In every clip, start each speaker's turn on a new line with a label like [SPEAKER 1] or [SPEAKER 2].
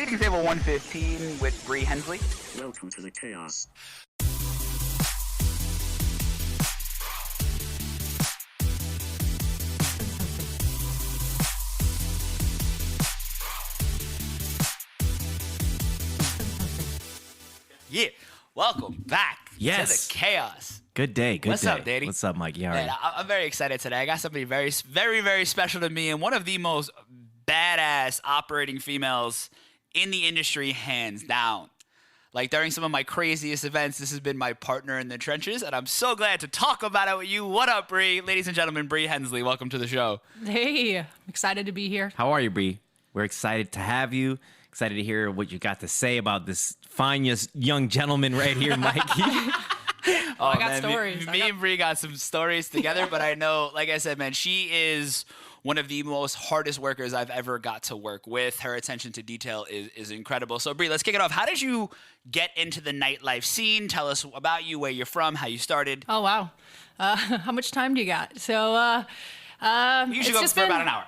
[SPEAKER 1] Seating table 115 with Brie Hensley.
[SPEAKER 2] Welcome to the chaos.
[SPEAKER 3] Yeah, welcome back to
[SPEAKER 4] Yes.
[SPEAKER 3] the chaos.
[SPEAKER 4] Good day. Good
[SPEAKER 3] What's
[SPEAKER 4] day.
[SPEAKER 3] up, Daddy?
[SPEAKER 4] What's up, Mikey? All right.
[SPEAKER 3] Man, I'm very excited today. I got somebody very, very, very special to me and one of the most badass operating females in the industry, hands down. Like during some of my craziest events, this has been my partner in the trenches, and I'm so glad to talk about it with you. What up, Brie? Ladies and gentlemen, Brie Hensley, welcome to the show.
[SPEAKER 5] Hey, I'm excited to be here.
[SPEAKER 4] How are you, Brie? We're excited to have you. Excited to hear what you got to say about this fine young gentleman right here, Mikey.
[SPEAKER 5] I got stories.
[SPEAKER 3] Me and Brie got some stories together, but I know, like I said, man, she is one of the most hardest workers I've ever got to work with. Her attention to detail is incredible. So, Brie, let's kick it off. How did you get into the nightlife scene? Tell us about you, where you're from, how you started.
[SPEAKER 5] Oh, wow. How much time do you got? So,
[SPEAKER 3] We usually go for about an hour.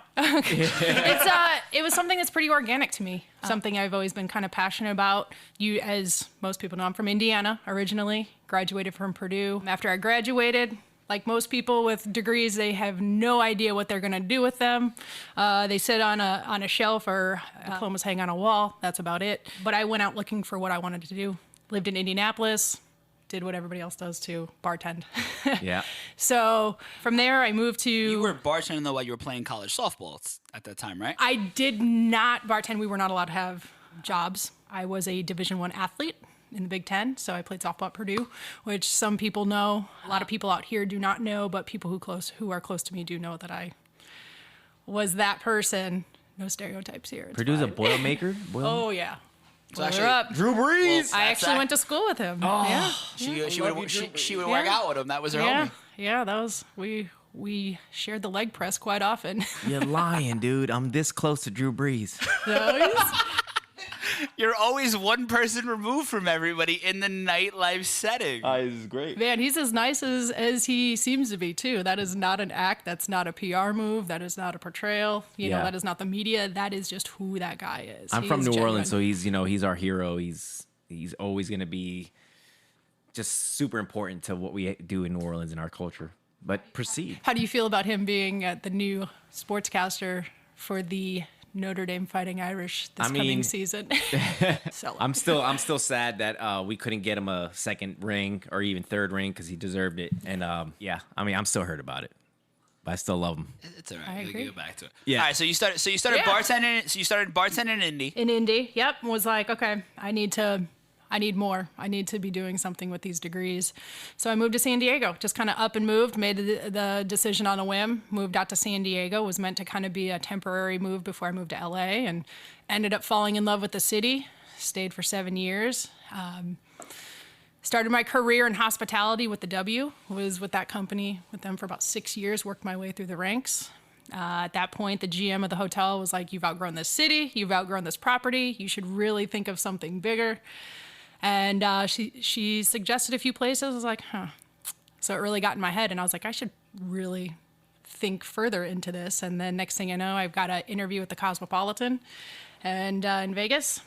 [SPEAKER 5] it was something that's pretty organic to me. Something I've always been kind of passionate about. As most people know, I'm from Indiana originally, graduated from Purdue. After I graduated, like most people with degrees, they have no idea what they're going to do with them. They sit on a shelf or diplomas hang on a wall. That's about it. But I went out looking for what I wanted to do. Lived in Indianapolis, did what everybody else does too, bartend.
[SPEAKER 4] Yeah.
[SPEAKER 5] So from there, I moved to...
[SPEAKER 3] You were bartending though while you were playing college softball at that time, right?
[SPEAKER 5] I did not bartend. We were not allowed to have jobs. I was a Division I athlete in the Big Ten, so I played softball at Purdue, which some people know. A lot of people out here do not know, but people who are close to me do know that I was that person. No stereotypes here. It's
[SPEAKER 4] Purdue's a
[SPEAKER 5] fine.
[SPEAKER 4] Boilermaker?
[SPEAKER 5] Oh, yeah.
[SPEAKER 3] So
[SPEAKER 5] Boiler
[SPEAKER 3] actually-
[SPEAKER 5] up.
[SPEAKER 4] Drew Brees!
[SPEAKER 5] I actually went to school with him. Yeah.
[SPEAKER 3] She would work out with him. That was her
[SPEAKER 5] Yeah.
[SPEAKER 3] homie.
[SPEAKER 5] Yeah, that was... We shared the leg press quite often.
[SPEAKER 4] You're lying, dude. I'm this close to Drew Brees.
[SPEAKER 3] You're always one person removed from everybody in the nightlife setting.
[SPEAKER 4] This is great.
[SPEAKER 5] Man, he's as nice as he seems to be, too. That is not an act. That's not a PR move. That is not a portrayal. You know,
[SPEAKER 4] Yeah.
[SPEAKER 5] that is not the media. That is just who that guy is.
[SPEAKER 4] I'm
[SPEAKER 5] He
[SPEAKER 4] from
[SPEAKER 5] is
[SPEAKER 4] New
[SPEAKER 5] genuine.
[SPEAKER 4] Orleans, so he's our hero. He's always going to be just super important to what we do in New Orleans in our culture. But proceed.
[SPEAKER 5] How do you feel about him being the new sportscaster for the Notre Dame Fighting Irish this coming season?
[SPEAKER 4] I'm still sad that we couldn't get him a second ring or even third ring because he deserved it. And I'm still hurt about it, but I still love him.
[SPEAKER 3] It's all right.
[SPEAKER 5] I
[SPEAKER 3] We
[SPEAKER 5] agree.
[SPEAKER 3] can go back to it.
[SPEAKER 4] Yeah.
[SPEAKER 3] All right. So you started
[SPEAKER 5] Yeah.
[SPEAKER 3] bartending. So you started bartending in Indy.
[SPEAKER 5] In Indy, yep, was like, okay, I need more. I need to be doing something with these degrees. So I moved to San Diego, just kind of up and moved, made the decision on a whim, moved out to San Diego, was meant to kind of be a temporary move before I moved to LA, and ended up falling in love with the city, stayed for 7 years. Started my career in hospitality with the W, was with that company, with them for about 6 years, worked my way through the ranks. At that point, the GM of the hotel was like, you've outgrown this city, you've outgrown this property, you should really think of something bigger. And she suggested a few places. I was like, huh. So it really got in my head, and I was like, I should really think further into this. And then next thing I know, I've got an interview with the Cosmopolitan and in Vegas.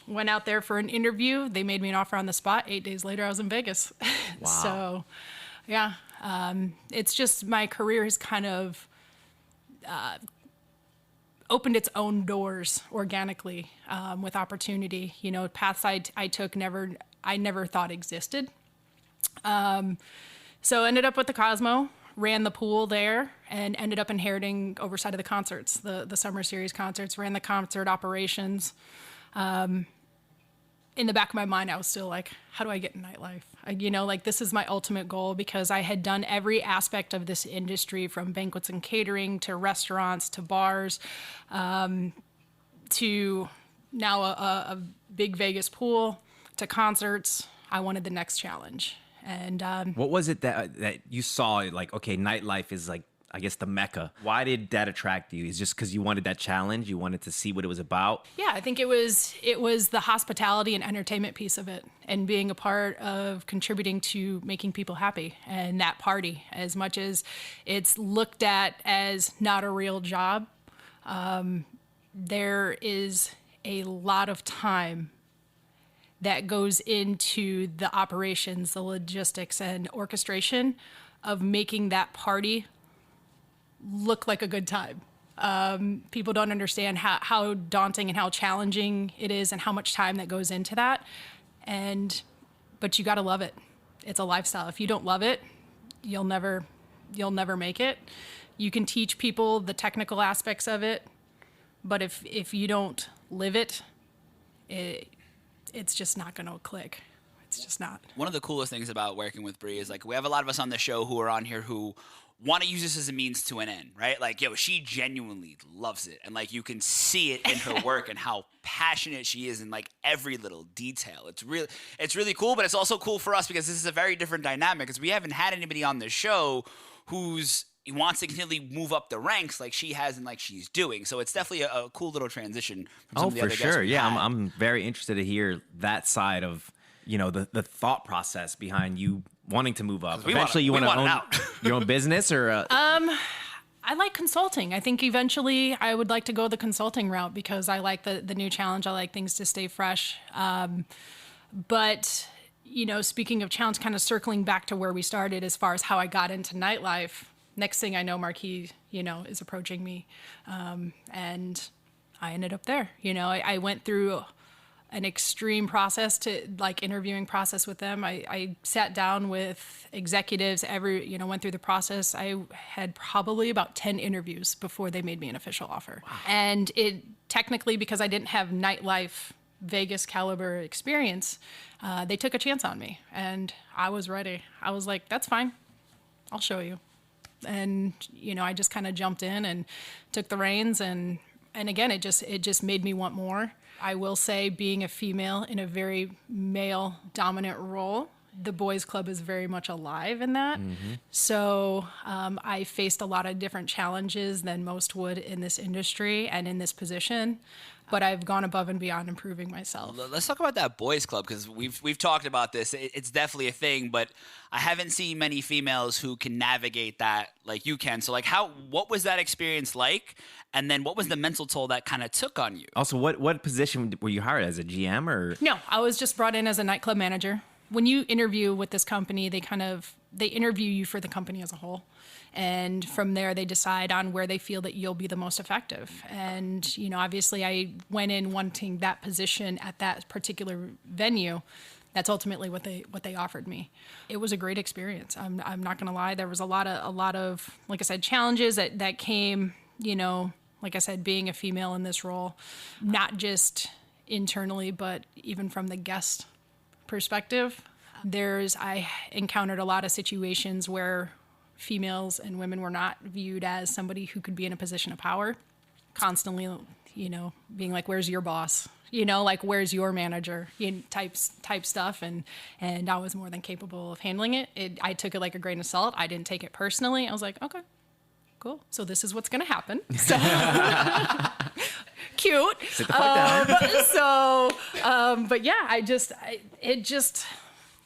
[SPEAKER 5] Went out there for an interview. They made me an offer on the spot. 8 days later, I was in Vegas.
[SPEAKER 4] Wow.
[SPEAKER 5] So, yeah, it's just my career has kind of opened its own doors organically with opportunity. You know, paths I took I never thought existed. So ended up with the Cosmo, ran the pool there, and ended up inheriting oversight of the concerts, the summer series concerts, ran the concert operations. In the back of my mind, I was still like, how do I get in nightlife? This is my ultimate goal, because I had done every aspect of this industry, from banquets and catering to restaurants to bars, to now a big Vegas pool to concerts. I wanted the next challenge. And
[SPEAKER 4] What was it that you saw? Like, okay, nightlife is like, I guess, the mecca. Why did that attract you? Is just because you wanted that challenge? You wanted to see what it was about?
[SPEAKER 5] yeah, I think it was the hospitality and entertainment piece of it, and being a part of contributing to making people happy. And that party, as much as it's looked at as not a real job, there is a lot of time that goes into the operations, the logistics, and orchestration of making that party look like a good time. People don't understand how daunting and how challenging it is and how much time that goes into that. But you got to love it. It's a lifestyle. If you don't love it, you'll never make it. You can teach people the technical aspects of it, but if you don't live it, it's just not going to click. It's just not.
[SPEAKER 3] One of the coolest things about working with Brie is, like, we have a lot of us on the show who are on here who want to use this as a means to an end, right? Like, yo, she genuinely loves it. And, like, you can see it in her work and how passionate she is in, like, every little detail. It's really cool, but it's also cool for us because this is a very different dynamic, because we haven't had anybody on the show who wants to continually move up the ranks like she has and like she's doing. So it's definitely a cool little transition from some of the other guests
[SPEAKER 4] for sure.
[SPEAKER 3] we've
[SPEAKER 4] Yeah,
[SPEAKER 3] had.
[SPEAKER 4] I'm very interested to hear that side of, the thought process behind you wanting to move up. Eventually, you want to own your own business, or
[SPEAKER 5] I like consulting. I think eventually I would like to go the consulting route because I like the new challenge. I like things to stay fresh. But, speaking of challenge, kind of circling back to where we started as far as how I got into nightlife, next thing I know, Marquis, is approaching me. And I ended up there. I went through an extreme process interviewing process with them. I sat down with executives, went through the process. I had probably about 10 interviews before they made me an official offer. Wow. And it technically, because I didn't have nightlife Vegas caliber experience, they took a chance on me and I was ready. I was like, that's fine. I'll show you. And, I just kind of jumped in and took the reins. And again, it just made me want more. I will say, being a female in a very male dominant role, the boys club is very much alive in that. Mm-hmm. So I faced a lot of different challenges than most would in this industry and in this position. But I've gone above and beyond improving myself.
[SPEAKER 3] Let's talk about that boys club, because we've talked about this. It's definitely a thing, but I haven't seen many females who can navigate that like you can. So, like, what was that experience like? And then what was the mental toll that kind of took on you?
[SPEAKER 4] Also, what position were you hired as, a GM or?
[SPEAKER 5] No, I was just brought in as a nightclub manager. When you interview with this company, they interview you for the company as a whole. And from there, they decide on where they feel that you'll be the most effective. And, obviously I went in wanting that position at that particular venue. That's ultimately what they offered me. It was a great experience. I'm not going to lie. There was a lot of, like I said, challenges that came, like I said, being a female in this role, not just internally, but even from the guest perspective. I encountered a lot of situations where females and women were not viewed as somebody who could be in a position of power, constantly, being like, where's your boss? Like, where's your manager? Type stuff. And I was more than capable of handling it. I took it like a grain of salt. I didn't take it personally. I was like, okay, cool. So this is what's going to happen. So cute.
[SPEAKER 4] Sit the fuck down.
[SPEAKER 5] But yeah, it just,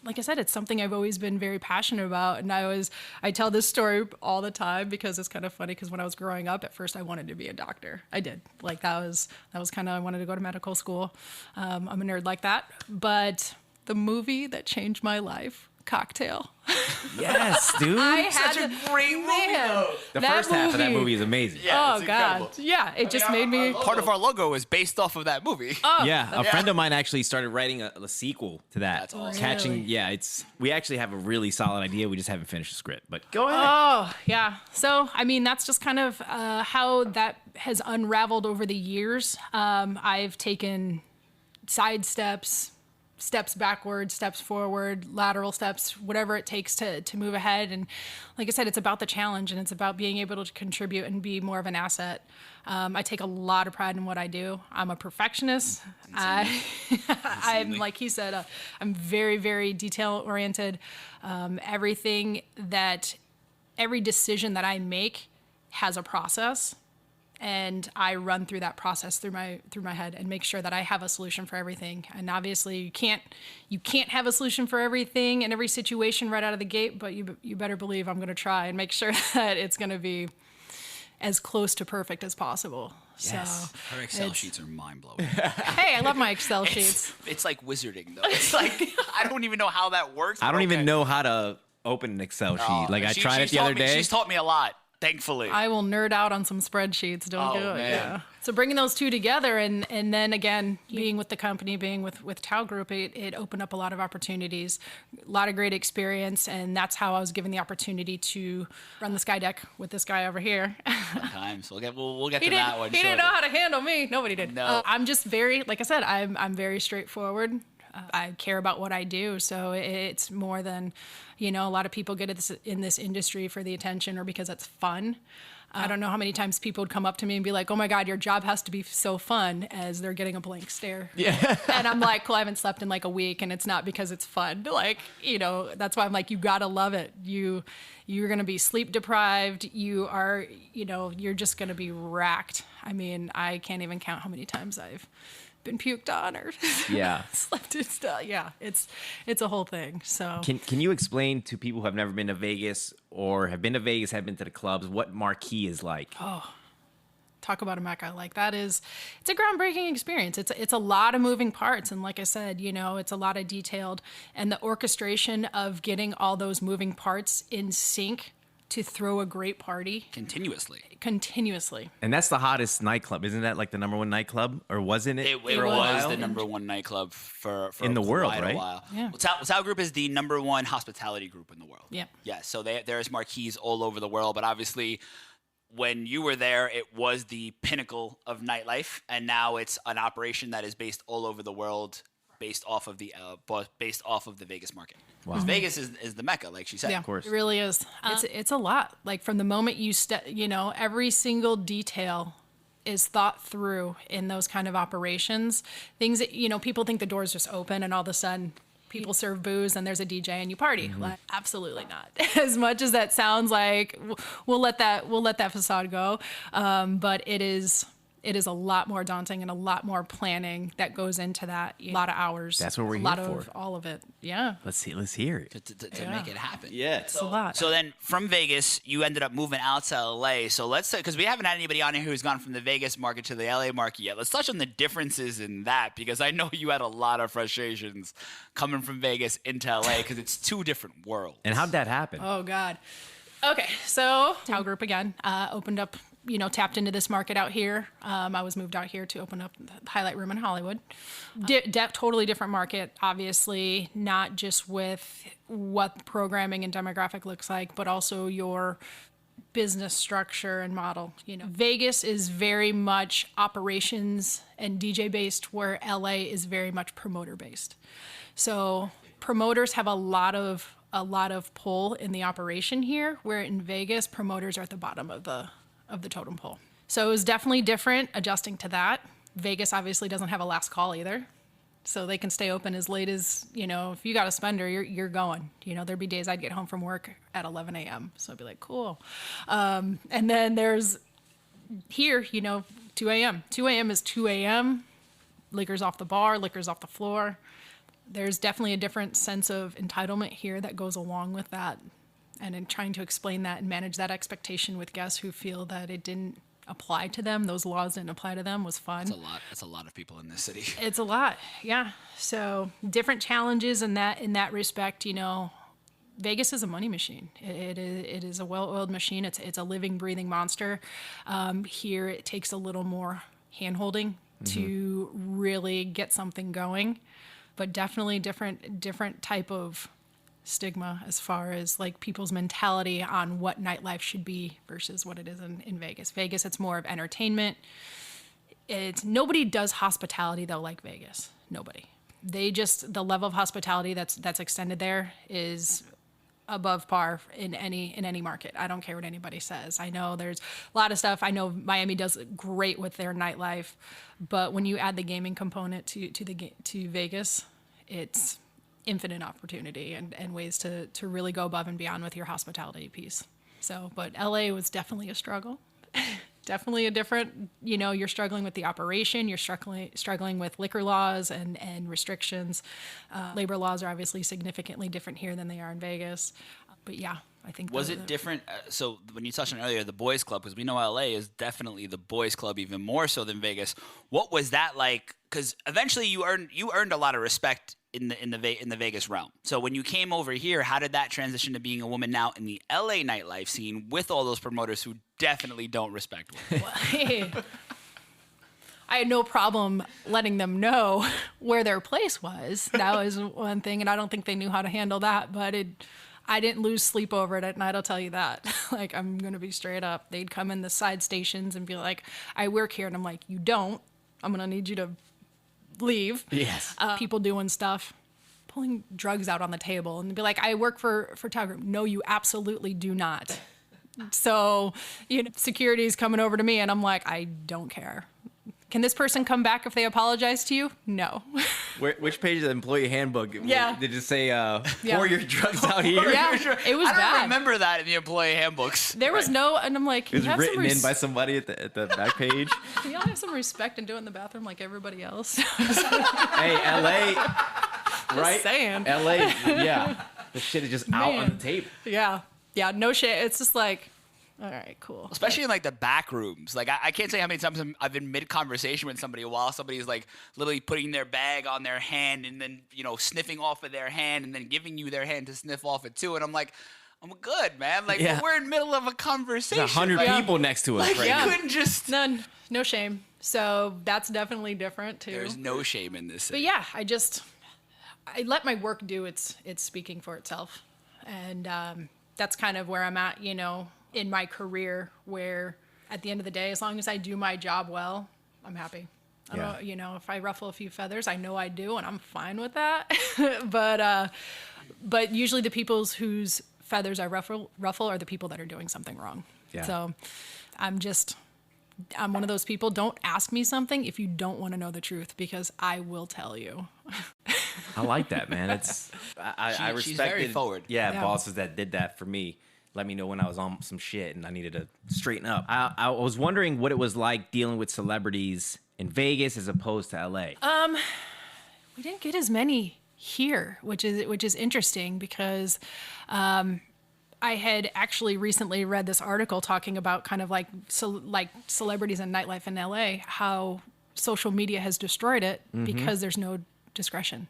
[SPEAKER 5] like I said, it's something I've always been very passionate about. And I tell this story all the time because it's kind of funny, because when I was growing up, at first I wanted to be a doctor. I did. Like, that was kind of, I wanted to go to medical school. I'm a nerd like that. But the movie that changed my life, Cocktail.
[SPEAKER 4] Yes, dude.
[SPEAKER 3] Such a great movie, though.
[SPEAKER 4] The first half of that movie is amazing.
[SPEAKER 3] Yeah,
[SPEAKER 5] oh,
[SPEAKER 3] it's
[SPEAKER 5] God.
[SPEAKER 3] incredible.
[SPEAKER 5] Yeah, it just made me...
[SPEAKER 3] Part of our logo is based off of that movie.
[SPEAKER 5] Oh,
[SPEAKER 4] Yeah, a friend of mine actually started writing a sequel to that.
[SPEAKER 3] That's awesome.
[SPEAKER 4] Catching,
[SPEAKER 5] Really?
[SPEAKER 4] we actually have a really solid idea. We just haven't finished the script, but go ahead.
[SPEAKER 5] Oh, yeah. So, that's just kind of how that has unraveled over the years. I've taken side steps backwards, steps forward, lateral steps, whatever it takes to move ahead. And like I said, it's about the challenge, and it's about being able to contribute and be more of an asset. I take a lot of pride in what I do. I'm a perfectionist. I'm, like he said, I'm very, very detail oriented. Every decision that I make has a process. And I run through that process through my head and make sure that I have a solution for everything. And obviously, you can't have a solution for everything in every situation right out of the gate. But you better believe I'm going to try and make sure that it's going to be as close to perfect as possible.
[SPEAKER 4] Yes.
[SPEAKER 5] So
[SPEAKER 3] Her Excel
[SPEAKER 5] it's-
[SPEAKER 3] sheets are mind blowing.
[SPEAKER 5] Hey, I love my Excel sheets.
[SPEAKER 3] It's like wizarding though. It's like I don't even know how that works.
[SPEAKER 4] I
[SPEAKER 3] but
[SPEAKER 4] don't even
[SPEAKER 3] okay.
[SPEAKER 4] know how to open an Excel sheet.
[SPEAKER 3] Oh,
[SPEAKER 4] Like I tried it
[SPEAKER 3] she's
[SPEAKER 4] the
[SPEAKER 3] taught
[SPEAKER 4] other
[SPEAKER 3] me-
[SPEAKER 4] day.
[SPEAKER 3] She's taught me a lot, thankfully.
[SPEAKER 5] I will nerd out on some spreadsheets. Don't
[SPEAKER 3] Oh,
[SPEAKER 5] do it.
[SPEAKER 3] man.
[SPEAKER 5] Yeah. So bringing those two together, and then again being with the company, being with Tao Group, it opened up a lot of opportunities, a lot of great experience, and that's how I was given the opportunity to run the Sky Deck with this guy over here.
[SPEAKER 3] Fun times. We'll get
[SPEAKER 5] He
[SPEAKER 3] to
[SPEAKER 5] didn't.
[SPEAKER 3] that one.
[SPEAKER 5] He didn't know
[SPEAKER 3] shortly.
[SPEAKER 5] how to handle me. Nobody did.
[SPEAKER 3] No.
[SPEAKER 5] I'm just very, like I said, I'm very straightforward. I care about what I do, so it's more than, a lot of people get in this industry for the attention or because it's fun. I don't know how many times people would come up to me and be like, "Oh my God, your job has to be so fun," as they're getting a blank stare. Yeah. And I'm like, "Cool, I haven't slept in like a week, and it's not because it's fun." Like, that's why I'm like, you gotta love it. You're gonna be sleep deprived. You are, you're just gonna be racked. I mean, I can't even count how many times I've been puked on or
[SPEAKER 4] Yeah.
[SPEAKER 5] slept in stuff. Yeah, it's a whole thing. So
[SPEAKER 4] Can you explain to people who have never been to Vegas or have been to Vegas, have been to the clubs, what Marquee is like?
[SPEAKER 5] talk about a mecca like that it's a groundbreaking experience. It's a lot of moving parts, and like I said, it's a lot of detailed, and the orchestration of getting all those moving parts in sync to throw a great party continuously.
[SPEAKER 4] And that's the hottest nightclub. Isn't that like the number one nightclub? Or wasn't it?
[SPEAKER 3] It
[SPEAKER 4] for a
[SPEAKER 3] was
[SPEAKER 4] while?
[SPEAKER 3] the number one nightclub for
[SPEAKER 4] In the world,
[SPEAKER 3] quite
[SPEAKER 4] right?
[SPEAKER 3] a while.
[SPEAKER 5] Yeah.
[SPEAKER 3] Well, Tao Group is the number one hospitality group in the world.
[SPEAKER 5] Yeah.
[SPEAKER 3] Yeah. So there's marquees all over the world, but obviously, when you were there, it was the pinnacle of nightlife, and now it's an operation that is based all over the world, based off of the Vegas market.
[SPEAKER 4] Wow.
[SPEAKER 3] Because Vegas is the mecca, like she said.
[SPEAKER 5] Yeah,
[SPEAKER 4] Of course.
[SPEAKER 5] it really is. It's a lot. Like from the moment you step, every single detail is thought through in those kind of operations. Things that, people think the doors just open and all of a sudden people serve booze and there's a DJ and you party. Like, absolutely not. As much as that sounds like, we'll let that facade go. But it is a lot more daunting and a lot more planning that goes into that. A lot of hours.
[SPEAKER 4] That's what we're
[SPEAKER 5] a
[SPEAKER 4] here
[SPEAKER 5] lot
[SPEAKER 4] for.
[SPEAKER 5] of all of it. Yeah.
[SPEAKER 4] Let's hear it.
[SPEAKER 3] To make it happen.
[SPEAKER 4] Yeah.
[SPEAKER 5] It's a lot.
[SPEAKER 3] So then from Vegas, you ended up moving out to LA. So let's say, because we haven't had anybody on here who's gone from the Vegas market to the LA market yet. Let's touch on the differences in that, because I know you had a lot of frustrations coming from Vegas into LA because it's two different worlds.
[SPEAKER 4] And how'd that happen?
[SPEAKER 5] Oh God. Okay, so Tao Group again opened up, tapped into this market out here. I was moved out here to open up the highlight room in Hollywood. Totally different market, obviously, not just with what programming and demographic looks like, but also your business structure and model. Vegas is very much operations and DJ based, where LA is very much promoter based. So promoters have a lot of pull in the operation here, where in Vegas, promoters are at the bottom of the totem pole. So it was definitely different adjusting to that. Vegas obviously doesn't have a last call either. So they can stay open as late as, if you got a spender, you're going. There'd be days I'd get home from work at 11 a.m. So I'd be like, cool. And then there's here, 2 a.m. 2 a.m. is 2 a.m. Liquor's off the bar, liquor's off the floor. There's definitely a different sense of entitlement here that goes along with that. And in trying to explain that and manage that expectation with guests who feel that it didn't apply to them, those laws didn't apply to them, was fun.
[SPEAKER 3] That's a lot of people in this city.
[SPEAKER 5] It's a lot, yeah. So different challenges in that respect. Vegas is a money machine. It is a well-oiled machine. It's a living, breathing monster. Here, it takes a little more hand-holding to really get something going. But definitely different type of stigma as far as like people's mentality on what nightlife should be versus what it is in Vegas. Vegas, it's more of entertainment. Nobody does hospitality though like Vegas. Nobody. The level of hospitality that's extended there is above par in any market. I don't care what anybody says. I know there's a lot of stuff. I know Miami does great with their nightlife, but when you add the gaming component to Vegas, it's infinite opportunity and ways to really go above and beyond with your hospitality piece. So, but LA was definitely a struggle. Definitely a different, you're struggling with the operation, you're struggling with liquor laws and restrictions. Labor laws are obviously significantly different here than they are in Vegas. but yeah, I think
[SPEAKER 3] Was it different? So when you touched on earlier, the boys club, because we know LA is definitely the boys club even more so than Vegas. What was that like? Because eventually you earned a lot of respect in the Vegas realm. So when you came over here, how did that transition to being a woman now in the LA nightlife scene with all those promoters who definitely don't respect women?
[SPEAKER 5] I had no problem letting them know where their place was. That was one thing, and I don't think they knew how to handle that, but I didn't lose sleep over it at night, I'll tell you that. Like, I'm going to be straight up. They'd come in the side stations and be like, I work here. And I'm like, you don't. I'm going to need you to leave.
[SPEAKER 4] Yes.
[SPEAKER 5] People doing stuff, pulling drugs out on the table and be like, I work for Tag Group. No, you absolutely do not. So, security's coming over to me and I'm like, I don't care. Can this person come back if they apologize to you? No.
[SPEAKER 4] Which page of the employee handbook?
[SPEAKER 5] Yeah.
[SPEAKER 4] Did it say, pour your drugs out here?
[SPEAKER 5] Yeah, it was
[SPEAKER 3] I don't
[SPEAKER 5] bad.
[SPEAKER 3] remember that in the employee handbooks.
[SPEAKER 5] There was no, and I'm like,
[SPEAKER 4] It was
[SPEAKER 5] you have
[SPEAKER 4] written
[SPEAKER 5] some
[SPEAKER 4] in by somebody at the back page.
[SPEAKER 5] Can y'all have some respect and do it in the bathroom like everybody else?
[SPEAKER 4] Hey, LA, right?
[SPEAKER 5] saying.
[SPEAKER 4] LA, yeah. The shit is just out on the table.
[SPEAKER 5] Yeah, no shit. It's just like, all right, cool.
[SPEAKER 3] Especially in like the back rooms. Like I can't say how many times I've been mid conversation with somebody while somebody's like literally putting their bag on their hand and then sniffing off of their hand and then giving you their hand to sniff off it too. And I'm like, I'm good, man. Like
[SPEAKER 4] Yeah.
[SPEAKER 3] we're in the middle of a conversation.
[SPEAKER 4] There's 100
[SPEAKER 3] like,
[SPEAKER 4] people next to us
[SPEAKER 3] Like
[SPEAKER 4] right
[SPEAKER 3] you
[SPEAKER 4] now.
[SPEAKER 3] couldn't just.
[SPEAKER 5] No shame. So that's definitely different too.
[SPEAKER 3] There's no shame in this.
[SPEAKER 5] But yeah, I let my work do its speaking for itself, and that's kind of where I'm at, in my career. Where at the end of the day, as long as I do my job well, I'm happy.
[SPEAKER 4] Yeah.
[SPEAKER 5] If I ruffle a few feathers, I know I do, and I'm fine with that. But usually the people whose feathers I ruffle are the people that are doing something wrong.
[SPEAKER 4] Yeah.
[SPEAKER 5] So I'm one of those people. Don't ask me something if you don't want to know the truth, because I will tell you.
[SPEAKER 4] I like that, man. I respect
[SPEAKER 3] she's very forward.
[SPEAKER 4] Yeah,
[SPEAKER 5] Yeah.
[SPEAKER 4] bosses that did that for me. Let me know when I was on some shit and I needed to straighten up. I was wondering what it was like dealing with celebrities in Vegas as opposed to LA.
[SPEAKER 5] We didn't get as many here, which is interesting, because I had actually recently read this article talking about kind of like celebrities and nightlife in LA, how social media has destroyed it because there's no discretion.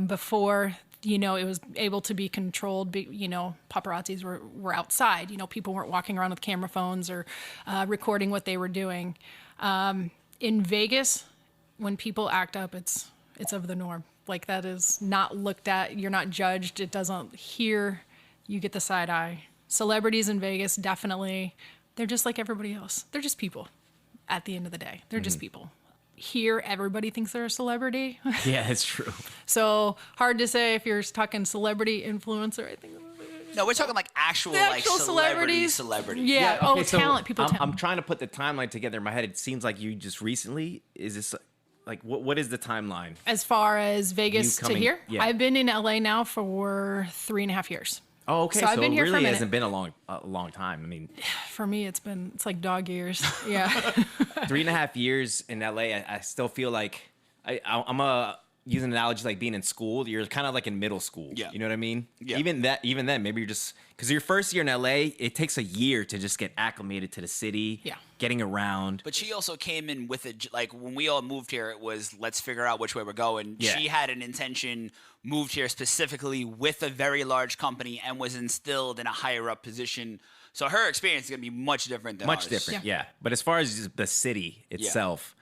[SPEAKER 5] Before, it was able to be controlled. Paparazzis were outside. People weren't walking around with camera phones or recording what they were doing. In Vegas, when people act up, it's of the norm. Like, that is not looked at. You're not judged. It doesn't here. You get the side eye. Celebrities in Vegas, definitely, they're just like everybody else. They're just people at the end of the day. They're just people. Here, everybody thinks they're a celebrity.
[SPEAKER 4] Yeah, it's true.
[SPEAKER 5] So hard to say if you're talking celebrity influencer. I think.
[SPEAKER 3] No, we're talking like actual celebrities.
[SPEAKER 5] Yeah.
[SPEAKER 4] okay, so
[SPEAKER 5] talent. People.
[SPEAKER 4] I'm trying to put the timeline together in my head. It seems like you just recently, is this like, what is the timeline?
[SPEAKER 5] As far as Vegas
[SPEAKER 4] You coming-
[SPEAKER 5] to here,
[SPEAKER 4] yeah.
[SPEAKER 5] I've been in LA now for 3.5 years.
[SPEAKER 4] Oh, okay.
[SPEAKER 5] So I've been
[SPEAKER 4] it
[SPEAKER 5] here for a
[SPEAKER 4] really
[SPEAKER 5] minute.
[SPEAKER 4] hasn't been a long time. I mean,
[SPEAKER 5] For me, it's like dog years. Yeah.
[SPEAKER 4] 3.5 years in LA. I still feel like I'm use an analogy like being in school. You're kind of like in middle school.
[SPEAKER 3] Yeah.
[SPEAKER 4] You know what I mean?
[SPEAKER 3] Yeah.
[SPEAKER 4] Even then, maybe you're just because your first year in LA, it takes a year to just get acclimated to the city.
[SPEAKER 5] Yeah.
[SPEAKER 4] Getting around.
[SPEAKER 3] But she also came in with like when we all moved here, it was let's figure out which way we're going.
[SPEAKER 4] Yeah.
[SPEAKER 3] She had an intention, moved here specifically with a very large company, and was instilled in a higher up position. So her experience is gonna be much different than
[SPEAKER 4] Much
[SPEAKER 3] ours.
[SPEAKER 4] different. Yeah. But as far as just the city itself,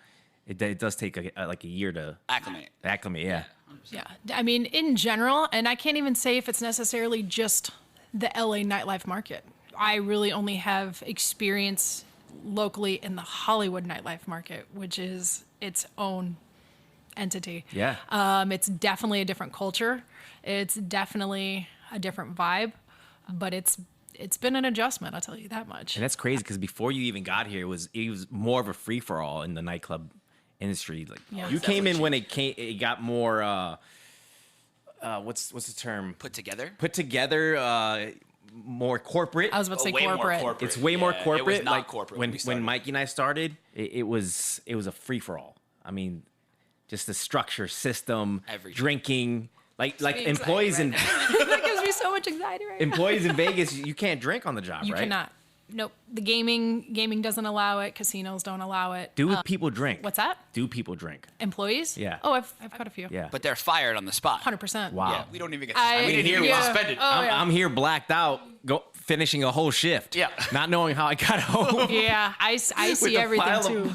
[SPEAKER 4] it does take like a year to
[SPEAKER 3] Acclimate.
[SPEAKER 4] acclimate. Yeah.
[SPEAKER 5] Yeah. I mean, in general, and I can't even say if it's necessarily just the LA nightlife market. I really only have experience locally in the Hollywood nightlife market, which is its own entity.
[SPEAKER 4] Yeah.
[SPEAKER 5] It's definitely a different culture. It's definitely a different vibe, but it's been an adjustment, I'll tell you that much.
[SPEAKER 4] And that's crazy because before you even got here, it was more of a free for all in the nightclub industry. Like
[SPEAKER 5] Yeah.
[SPEAKER 4] you
[SPEAKER 5] It's
[SPEAKER 4] came in when it got more what's the term?
[SPEAKER 3] Put together.
[SPEAKER 4] Put together, more corporate.
[SPEAKER 5] I was about to say
[SPEAKER 3] Way more
[SPEAKER 5] corporate.
[SPEAKER 3] corporate.
[SPEAKER 4] It's way more
[SPEAKER 3] Yeah,
[SPEAKER 4] corporate.
[SPEAKER 3] It was not
[SPEAKER 4] like
[SPEAKER 3] corporate
[SPEAKER 4] when
[SPEAKER 3] we started.
[SPEAKER 4] Mikey and I started, it was a free for all. I mean, just the structure, system,
[SPEAKER 3] Everything.
[SPEAKER 4] drinking, like
[SPEAKER 5] Being
[SPEAKER 4] employees
[SPEAKER 5] excited
[SPEAKER 4] and
[SPEAKER 5] that gives me so much anxiety right now.
[SPEAKER 4] Employees in Vegas, you can't drink on the job,
[SPEAKER 5] You
[SPEAKER 4] right?
[SPEAKER 5] cannot. Nope. The gaming doesn't allow it. Casinos don't allow it.
[SPEAKER 4] Do people drink?
[SPEAKER 5] What's that?
[SPEAKER 4] Do people drink?
[SPEAKER 5] Employees?
[SPEAKER 4] Yeah.
[SPEAKER 5] Oh, I've got a few.
[SPEAKER 4] Yeah.
[SPEAKER 3] But they're fired on the spot.
[SPEAKER 5] 100%.
[SPEAKER 4] Wow.
[SPEAKER 3] Yeah, we don't even get.
[SPEAKER 5] I-
[SPEAKER 3] We didn't even
[SPEAKER 5] yeah.
[SPEAKER 3] get suspended.
[SPEAKER 5] Oh, yeah.
[SPEAKER 4] I'm here blacked out, finishing a whole shift.
[SPEAKER 3] Yeah.
[SPEAKER 4] Not knowing how I got home.
[SPEAKER 5] Yeah, I
[SPEAKER 4] With
[SPEAKER 5] see
[SPEAKER 4] a
[SPEAKER 5] everything
[SPEAKER 4] pile
[SPEAKER 5] too.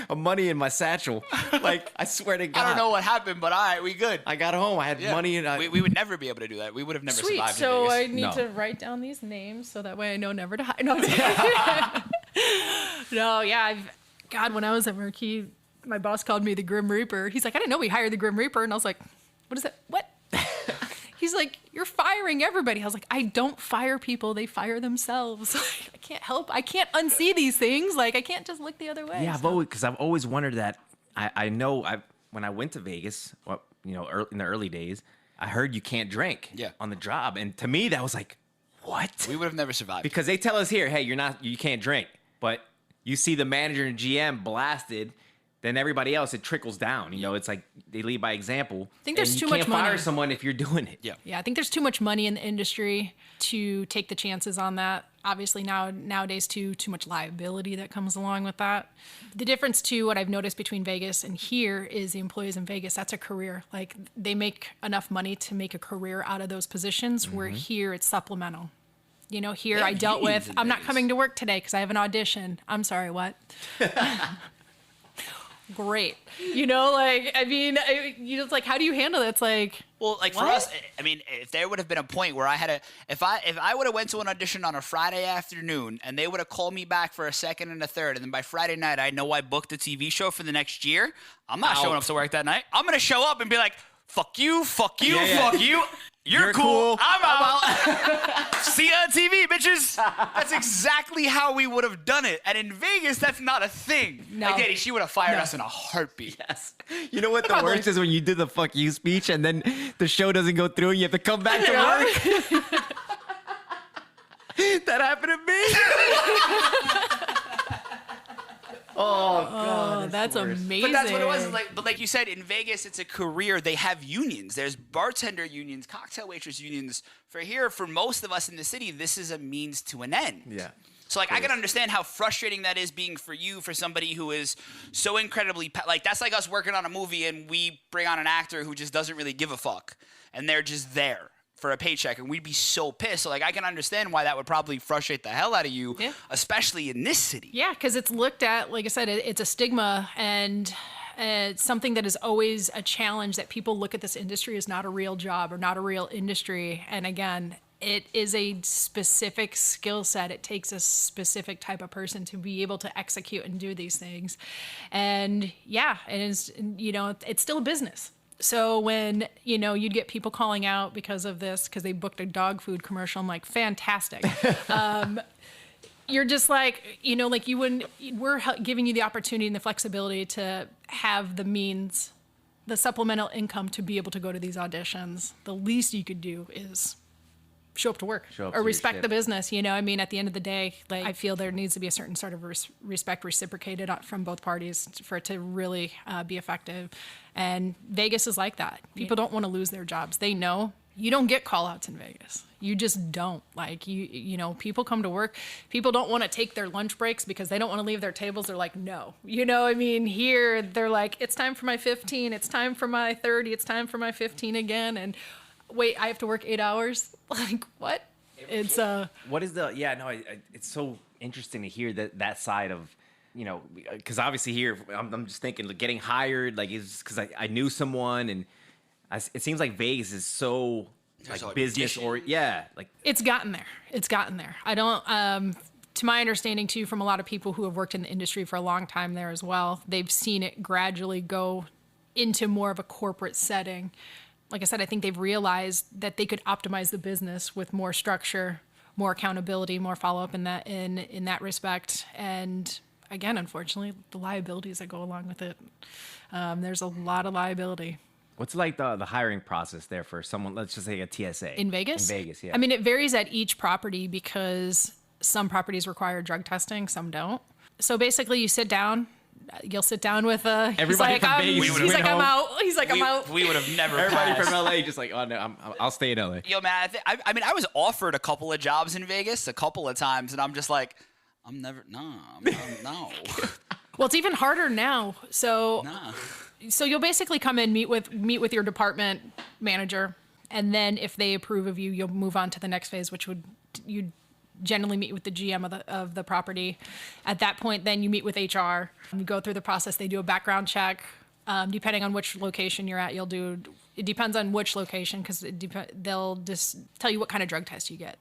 [SPEAKER 4] of money in my satchel. Like, I swear to God.
[SPEAKER 3] I don't know what happened, but all right, we good.
[SPEAKER 4] I got home. I had
[SPEAKER 3] Yeah.
[SPEAKER 4] money and
[SPEAKER 3] we would never be able to do that. We would have never
[SPEAKER 5] Sweet.
[SPEAKER 3] survived.
[SPEAKER 5] So
[SPEAKER 3] in
[SPEAKER 5] I
[SPEAKER 3] Vegas.
[SPEAKER 5] need
[SPEAKER 4] No.
[SPEAKER 5] to write down these names so that way I know never to hide. No, no, yeah. God, when I was at Marquis, my boss called me the Grim Reaper. He's like, I didn't know we hired the Grim Reaper, and I was like, what is that? What? He's like, you're firing everybody. I was like, I don't fire people. They fire themselves. I can't help. I can't unsee these things. Like, I can't just look the other way.
[SPEAKER 4] Yeah,
[SPEAKER 5] so.
[SPEAKER 4] because I've always wondered that. I know when I went to Vegas, well, in the early days, I heard you can't drink
[SPEAKER 3] Yeah.
[SPEAKER 4] on the job, and to me that was like, what?
[SPEAKER 3] We would have never survived.
[SPEAKER 4] Because they tell us here, hey, you can't drink, but you see the manager and GM blasted, then everybody else it trickles down. It's like they lead by example.
[SPEAKER 5] I think there's
[SPEAKER 4] and
[SPEAKER 5] too
[SPEAKER 4] you
[SPEAKER 5] much
[SPEAKER 4] can't fire
[SPEAKER 5] money.
[SPEAKER 4] someone if you're doing it.
[SPEAKER 3] Yeah.
[SPEAKER 5] Yeah, I think there's too much money in the industry to take the chances on that. Obviously nowadays too much liability that comes along with that. The difference too, what I've noticed between Vegas and here is the employees in Vegas, that's a career. Like they make enough money to make a career out of those positions where here it's supplemental. Here
[SPEAKER 3] They
[SPEAKER 5] I
[SPEAKER 3] have
[SPEAKER 5] dealt
[SPEAKER 3] unions
[SPEAKER 5] with,
[SPEAKER 3] in
[SPEAKER 5] I'm not
[SPEAKER 3] Vegas.
[SPEAKER 5] coming to work today because I have an audition. I'm sorry, what? Great. It's like, how do you handle it? It's like,
[SPEAKER 3] Well, like for
[SPEAKER 5] What?
[SPEAKER 3] us, I mean, if there would have been a point where I had if I would have went to an audition on a Friday afternoon and they would have called me back for a second and a third, and then by Friday night I know I booked a TV show for the next year, I'm not showing up to work that night. I'm gonna show up and be like, fuck you, fuck you,
[SPEAKER 4] Yeah.
[SPEAKER 3] fuck you. You're cool.
[SPEAKER 4] cool.
[SPEAKER 3] I'm out. See you on TV, bitches. That's exactly how we would have done it. And in Vegas, that's not a thing.
[SPEAKER 5] No.
[SPEAKER 3] Like, Daddy, she would have fired us in a heartbeat.
[SPEAKER 4] Yes. You know what the
[SPEAKER 5] about
[SPEAKER 4] worst
[SPEAKER 5] the-
[SPEAKER 4] is when you do the fuck you speech and then the show doesn't go through and you have to come back to work. That happened to me.
[SPEAKER 5] oh, that's amazing.
[SPEAKER 3] But that's what it was. But like you said, in Vegas, it's a career. They have unions. There's bartender unions, cocktail waitress unions. For most of us in the city, this is a means to an end.
[SPEAKER 4] Yeah.
[SPEAKER 3] So like I can understand how frustrating that is being for you, for somebody who is so incredibly that's like us working on a movie and we bring on an actor who just doesn't really give a fuck and they're just there for a paycheck and we'd be so pissed. So like I can understand why that would probably frustrate the hell out of you,
[SPEAKER 5] Yeah.
[SPEAKER 3] especially in this city.
[SPEAKER 5] Yeah, because it's looked at, like I said, it's a stigma and it's something that is always a challenge that people look at this industry as not a real job or not a real industry. And again, it is a specific skill set. It takes a specific type of person to be able to execute and do these things. And yeah, it is, it's still a business. So when, you'd get people calling out because of this, because they booked a dog food commercial, I'm like, fantastic. You're just like, we're giving you the opportunity and the flexibility to have the means, the supplemental income to be able to go to these auditions. The least you could do is show up to work
[SPEAKER 4] Show up to
[SPEAKER 5] or
[SPEAKER 4] your
[SPEAKER 5] respect
[SPEAKER 4] shift.
[SPEAKER 5] the business. At the end of the day, like I feel there needs to be a certain sort of respect reciprocated from both parties for it to really be effective. And Vegas is like that. People don't want to lose their jobs. They know you don't get call outs in Vegas. You just don't. Like people come to work. People don't want to take their lunch breaks because they don't want to leave their tables. They're like, no. Here they're like, it's time for my 15. It's time for my 30. It's time for my 15 again. And wait, I have to work 8 hours? Like, what? It's
[SPEAKER 4] What is the? Yeah, no. It's so interesting to hear that side of, because obviously here I'm just thinking like, getting hired, like is because I knew someone and it seems like Vegas is so
[SPEAKER 3] There's
[SPEAKER 4] like
[SPEAKER 3] a
[SPEAKER 4] business or like
[SPEAKER 5] It's gotten there. It's gotten there. I don't, to my understanding too, from a lot of people who have worked in the industry for a long time there as well, they've seen it gradually go into more of a corporate setting. Like I said, I think they've realized that they could optimize the business with more structure, more accountability, more follow-up in that respect. And again, unfortunately, the liabilities that go along with it. There's a lot of liability.
[SPEAKER 4] what's like the hiring process there for someone? Let's just say a TSA
[SPEAKER 5] In Vegas?
[SPEAKER 4] In Vegas, yeah.
[SPEAKER 5] I mean, it varies at each property because some properties require drug testing, some don't. So basically you sit down, You'll sit down with
[SPEAKER 4] Everybody from Vegas
[SPEAKER 5] he's
[SPEAKER 4] went
[SPEAKER 5] like, I'm
[SPEAKER 4] home.
[SPEAKER 5] out. He's like, I'm out.
[SPEAKER 3] We would have never
[SPEAKER 4] Everybody
[SPEAKER 3] passed.
[SPEAKER 4] from LA just like, oh no, I'll stay in LA.
[SPEAKER 3] Yo, man, I mean, I was offered a couple of jobs in Vegas a couple of times, and I'm just like, no.
[SPEAKER 5] Well, it's even harder now. So,
[SPEAKER 3] Nah.
[SPEAKER 5] so you'll basically come in, meet with your department manager, and then if they approve of you, you'll move on to the next phase, which would you generally meet with the GM of the property. At that point, then you meet with HR. You go through the process. They do a background check. Depending on which location you're at, it depends on which location because they'll just tell you what kind of drug test you get.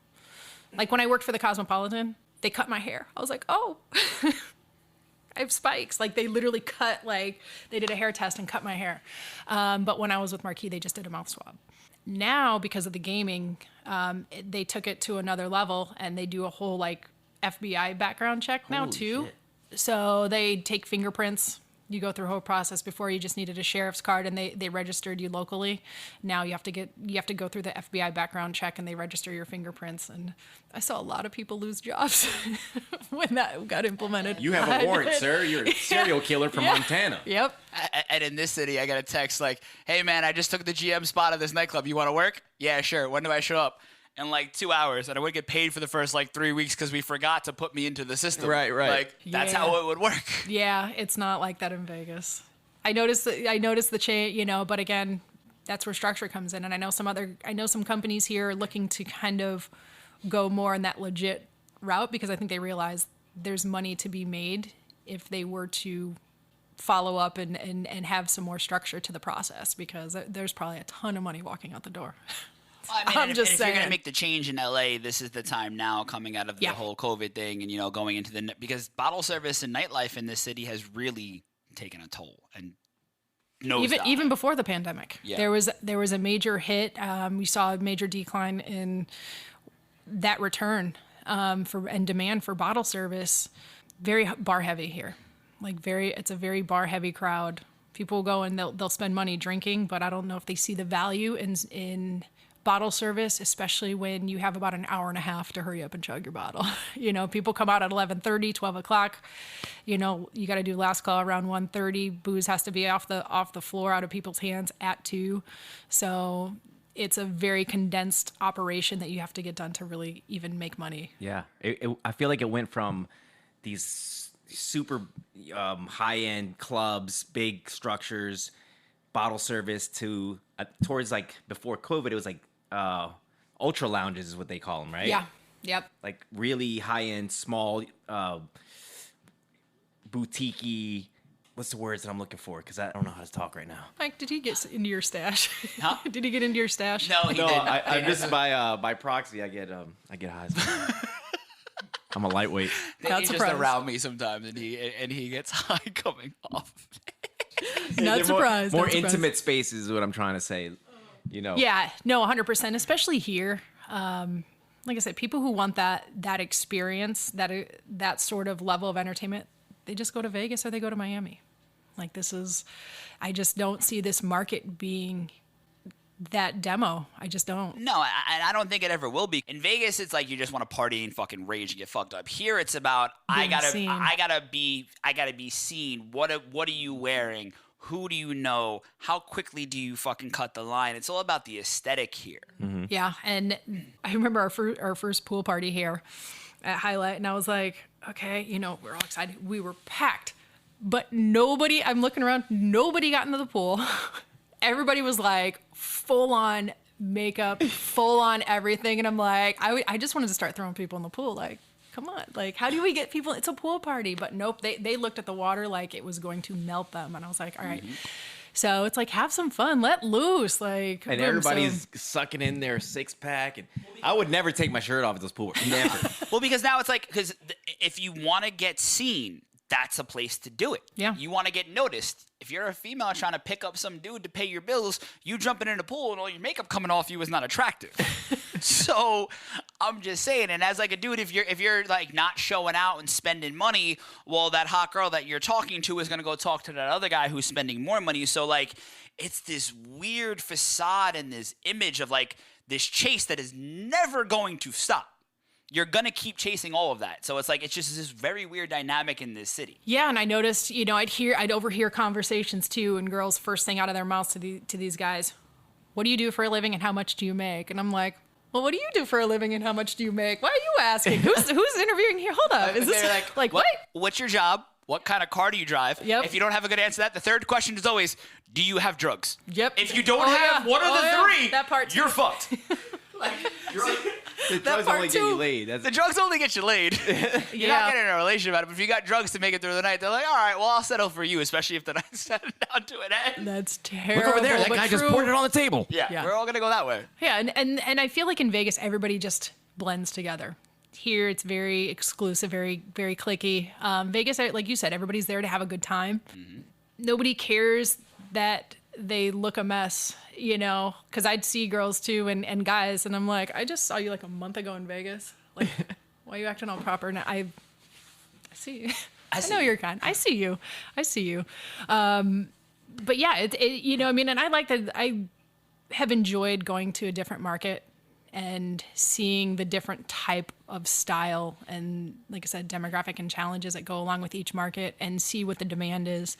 [SPEAKER 5] Like when I worked for the Cosmopolitan, they cut my hair. I was like, oh, I have spikes. Like they literally they did a hair test and cut my hair. But when I was with Marquis, they just did a mouth swab. Now, because of the gaming, they took it to another level and they do a whole FBI background check now too.
[SPEAKER 4] Shit.
[SPEAKER 5] So they take fingerprints. You go through a whole process. Before you just needed a sheriff's card and they registered you locally. Now you have to go through the FBI background check and they register your fingerprints. And I saw a lot of people lose jobs when that got implemented.
[SPEAKER 4] You have a warrant, sir. You're a serial killer from Montana.
[SPEAKER 5] Yep.
[SPEAKER 3] And in this city, I got a text like, hey, man, I just took the GM spot of this nightclub. You want to work? Yeah, sure. When do I show up? In 2 hours, and I would get paid for the first 3 weeks because we forgot to put me into the system.
[SPEAKER 4] Right.
[SPEAKER 3] That's
[SPEAKER 5] Yeah.
[SPEAKER 3] how it would work.
[SPEAKER 5] Yeah, it's not like that in Vegas. I noticed the change, but again, that's where structure comes in. And I know some companies here are looking to kind of go more in that legit route because I think they realize there's money to be made if they were to follow up and have some more structure to the process because there's probably a ton of money walking out the door.
[SPEAKER 3] Well, I mean,
[SPEAKER 5] I'm
[SPEAKER 3] and
[SPEAKER 5] just
[SPEAKER 3] if you're going
[SPEAKER 5] saying.
[SPEAKER 3] to make the change in LA, this is the time now coming out of the
[SPEAKER 5] Yeah.
[SPEAKER 3] whole COVID thing and, going into because bottle service and nightlife in this city has really taken a toll and
[SPEAKER 5] Even before the pandemic,
[SPEAKER 3] Yeah.
[SPEAKER 5] there was a major hit. We saw a major decline in that return and demand for bottle service. Very bar heavy here, it's a very bar heavy crowd. People go and they'll spend money drinking, but I don't know if they see the value in bottle service, especially when you have about an hour and a half to hurry up and chug your bottle. People come out at 11:30, 12 o'clock. You got to do last call around 1:30. Booze has to be off the floor, out of people's hands at 2. So it's a very condensed operation that you have to get done to really even make money.
[SPEAKER 4] Yeah, I feel like it went from these super high-end clubs, big structures, bottle service to towards before COVID, it was ultra lounges is what they call them, right?
[SPEAKER 5] Yeah. Yep.
[SPEAKER 4] Like really high-end, small, boutique-y. What's the words that I'm looking for? Because I don't know how to talk right now.
[SPEAKER 5] Mike, did he get into your stash?
[SPEAKER 3] Huh?
[SPEAKER 5] Did he get into your stash?
[SPEAKER 3] No, he didn't.
[SPEAKER 4] I'm just by proxy. I get high. I'm a lightweight.
[SPEAKER 5] Not
[SPEAKER 3] He's just
[SPEAKER 5] surprised.
[SPEAKER 3] around me sometimes, and he gets high coming off.
[SPEAKER 5] Not surprised.
[SPEAKER 4] More
[SPEAKER 5] not surprised.
[SPEAKER 4] intimate spaces is what I'm trying to say.
[SPEAKER 5] Yeah, no, 100%, especially here. Like I said, people who want that experience, that sort of level of entertainment, they just go to Vegas or they go to Miami. I just don't see this market being that demo. I just don't.
[SPEAKER 3] No, I don't think it ever will be. In Vegas, it's like you just want to party and fucking rage and get fucked up. Here, it's about I
[SPEAKER 5] seen.
[SPEAKER 3] gotta be seen. What are you wearing? Who do you know? How quickly do you fucking cut the line? It's all about the aesthetic here.
[SPEAKER 4] Mm-hmm.
[SPEAKER 5] Yeah, and I remember our first pool party here at Highlight, and I was like, okay, we're all excited. We were packed, but nobody. I'm looking around. Nobody got into the pool. Everybody was full on makeup, full on everything, and I'm like, I just wanted to start throwing people in the pool. Come on, how do we get people? It's a pool party, but nope. They looked at the water like it was going to melt them, and I was like, all right.
[SPEAKER 3] Mm-hmm.
[SPEAKER 5] So it's have some fun, let loose,
[SPEAKER 4] And
[SPEAKER 5] boom.
[SPEAKER 4] everybody's sucking in their 6-pack, and I would never take my shirt off at those pools. Never.
[SPEAKER 3] Well, because now it's because if you want to get seen, that's a place to do it.
[SPEAKER 5] Yeah.
[SPEAKER 3] You want to get noticed. If you're a female trying to pick up some dude to pay your bills, you jumping in the pool and all your makeup coming off you is not attractive. So I'm just saying, and as a dude, if you're not showing out and spending money, well, that hot girl that you're talking to is gonna go talk to that other guy who's spending more money. So it's this weird facade and this image of this chase that is never going to stop. you're gonna keep chasing all of that. So it's like it's just this very weird dynamic in this city.
[SPEAKER 5] Yeah, and I noticed, I'd overhear conversations too, and girls first thing out of their mouths to these guys, "What do you do for a living, and how much do you make?" And I'm like, "Well, what do you do for a living, and how much do you make? Why are you asking? Who's interviewing here? Hold up, is this
[SPEAKER 3] They're
[SPEAKER 5] like what?
[SPEAKER 3] What's your job? What kind of car do you drive?"
[SPEAKER 5] Yep.
[SPEAKER 3] If you don't have a good answer to that, the third question is always, "Do you have drugs?"
[SPEAKER 5] Yep.
[SPEAKER 3] If you don't have one of the three,
[SPEAKER 5] that part too.
[SPEAKER 3] you're fucked.
[SPEAKER 4] The drugs
[SPEAKER 5] part
[SPEAKER 4] only get you
[SPEAKER 5] too.
[SPEAKER 4] laid.
[SPEAKER 3] The drugs only get you laid. You're not getting in a relationship out of it. But if you got drugs to make it through the night, they're like, all right, well, I'll settle for you, especially if the night's down to an end.
[SPEAKER 5] That's terrible.
[SPEAKER 4] Look over there. That
[SPEAKER 5] but
[SPEAKER 4] guy just
[SPEAKER 5] true.
[SPEAKER 4] poured it on the table.
[SPEAKER 3] Yeah, we're all going to go that way.
[SPEAKER 5] Yeah, and I feel like in Vegas, everybody just blends together. Here, it's very exclusive, very, very cliquey. Vegas, like you said, everybody's there to have a good time. Mm-hmm. Nobody cares that they look a mess, because I'd see girls too and guys, and I'm like, I just saw you like a month ago in Vegas. Like, why are you acting all proper? Now, I see you. I know you're kind. I see you. But yeah, and I like that. I have enjoyed going to a different market and seeing the different type of style and, like I said, demographic and challenges that go along with each market and see what the demand is.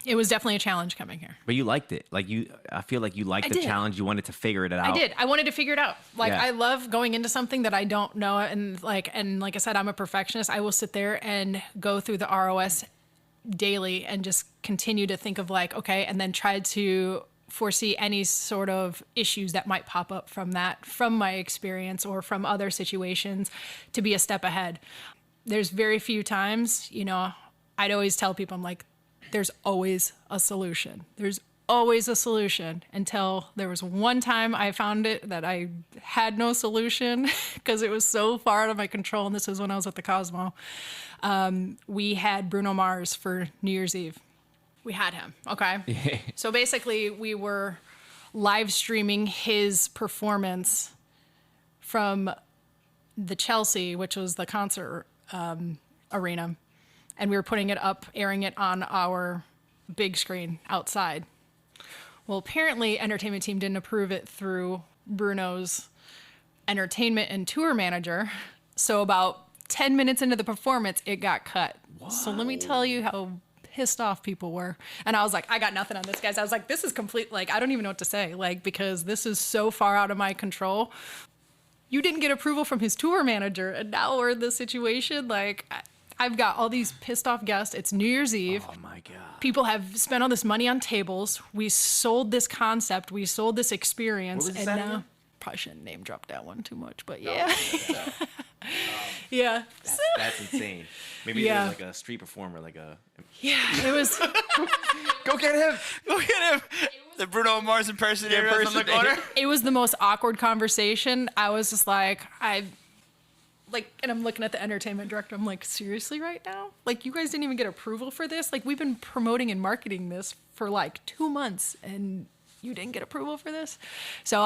[SPEAKER 5] It was definitely a challenge coming here.
[SPEAKER 4] But you liked it. I feel like you liked the challenge. You wanted to figure it out.
[SPEAKER 5] I did. I wanted to figure it out.
[SPEAKER 4] Yeah.
[SPEAKER 5] I love going into something that I don't know. And like I said, I'm a perfectionist. I will sit there and go through the ROS daily and just continue to think of okay, and then try to foresee any sort of issues that might pop up from my experience or from other situations to be a step ahead. There's very few times, I'd always tell people, I'm like, there's always a solution. There's always a solution, until there was one time I found it that I had no solution because it was so far out of my control. And this was when I was at the Cosmo. We had Bruno Mars for New Year's Eve. We had him. Okay. So basically we were live streaming his performance from the Chelsea, which was the concert arena. And we were putting it up, airing it on our big screen outside. Well, apparently entertainment team didn't approve it through Bruno's entertainment and tour manager. So about 10 minutes into the performance, it got cut. Wow. So let me tell you how pissed off people were. And I was like, I got nothing on this, guys. I was like, this is complete. I don't even know what to say. Because this is so far out of my control. You didn't get approval from his tour manager. And now we're in this situation. I've got all these pissed off guests. It's New Year's Eve.
[SPEAKER 4] Oh my God.
[SPEAKER 5] People have spent all this money on tables. We sold this concept. We sold this experience.
[SPEAKER 4] What was
[SPEAKER 5] and
[SPEAKER 4] that
[SPEAKER 5] now,
[SPEAKER 4] again?
[SPEAKER 5] probably shouldn't name drop that one too much, but yeah. Yeah.
[SPEAKER 4] That's insane. Maybe
[SPEAKER 5] Yeah.
[SPEAKER 4] there's a street performer,
[SPEAKER 5] Yeah, it was.
[SPEAKER 4] Go get him.
[SPEAKER 3] Go get him. The Bruno Mars impersonator from the corner.
[SPEAKER 5] It was the most awkward conversation. I was just and I'm looking at the entertainment director. I'm like, seriously right now? You guys didn't even get approval for this? We've been promoting and marketing this for 2 months and you didn't get approval for this? So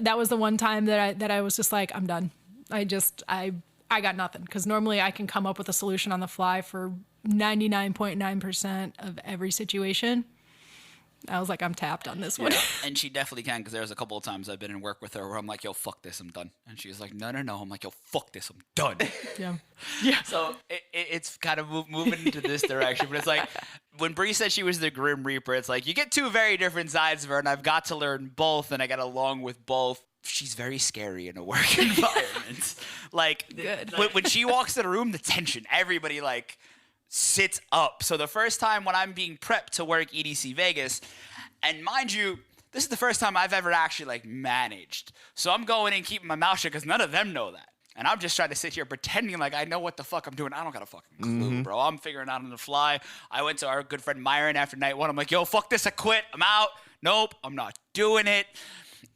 [SPEAKER 5] that was the one time that I was just like, I'm done. I got nothing. Because normally I can come up with a solution on the fly for 99.9% of every situation. I was like, I'm tapped on this one.
[SPEAKER 3] And she definitely can, because there's a couple of times I've been in work with her where I'm like, yo, fuck this, I'm done. And she's like, no. I'm like, yo, fuck this, I'm done.
[SPEAKER 5] Yeah.
[SPEAKER 3] So it's kind of moving into this direction. But it's like, when Brie said she was the Grim Reaper, it's like, you get two very different sides of her, and I've got to learn both, and I got along with both. She's very scary in a work environment.
[SPEAKER 5] Good.
[SPEAKER 3] When she walks in a room, the tension, everybody sits up. So the first time when I'm being prepped to work EDC Vegas, and mind you, this is the first time I've ever actually managed. So I'm going in keeping my mouth shut because none of them know that. And I'm just trying to sit here pretending like I know what the fuck I'm doing. I don't got a fucking clue, bro. I'm figuring out on the fly. I went to our good friend Myron after night one. I'm like, yo, fuck this, I quit. I'm out. Nope, I'm not doing it.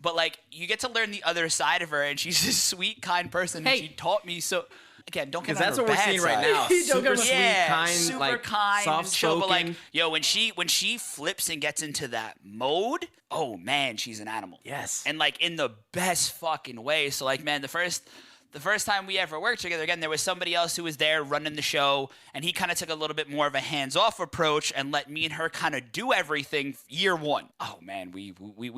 [SPEAKER 3] But you get to learn the other side of her, and she's a sweet, kind person.
[SPEAKER 5] Hey.
[SPEAKER 3] And she taught me so. Again, don't get
[SPEAKER 4] Because that's what we're seeing right now. Super sweet, kind,
[SPEAKER 3] super kind,
[SPEAKER 4] soft
[SPEAKER 3] chill.
[SPEAKER 4] spoken.
[SPEAKER 3] But when she flips and gets into that mode, oh man, she's an animal.
[SPEAKER 4] Yes.
[SPEAKER 3] And in the best fucking way. So man, the the first time we ever worked together, again, there was somebody else who was there running the show, and he kind of took a little bit more of a hands-off approach and let me and her kind of do everything year one. Oh, man, we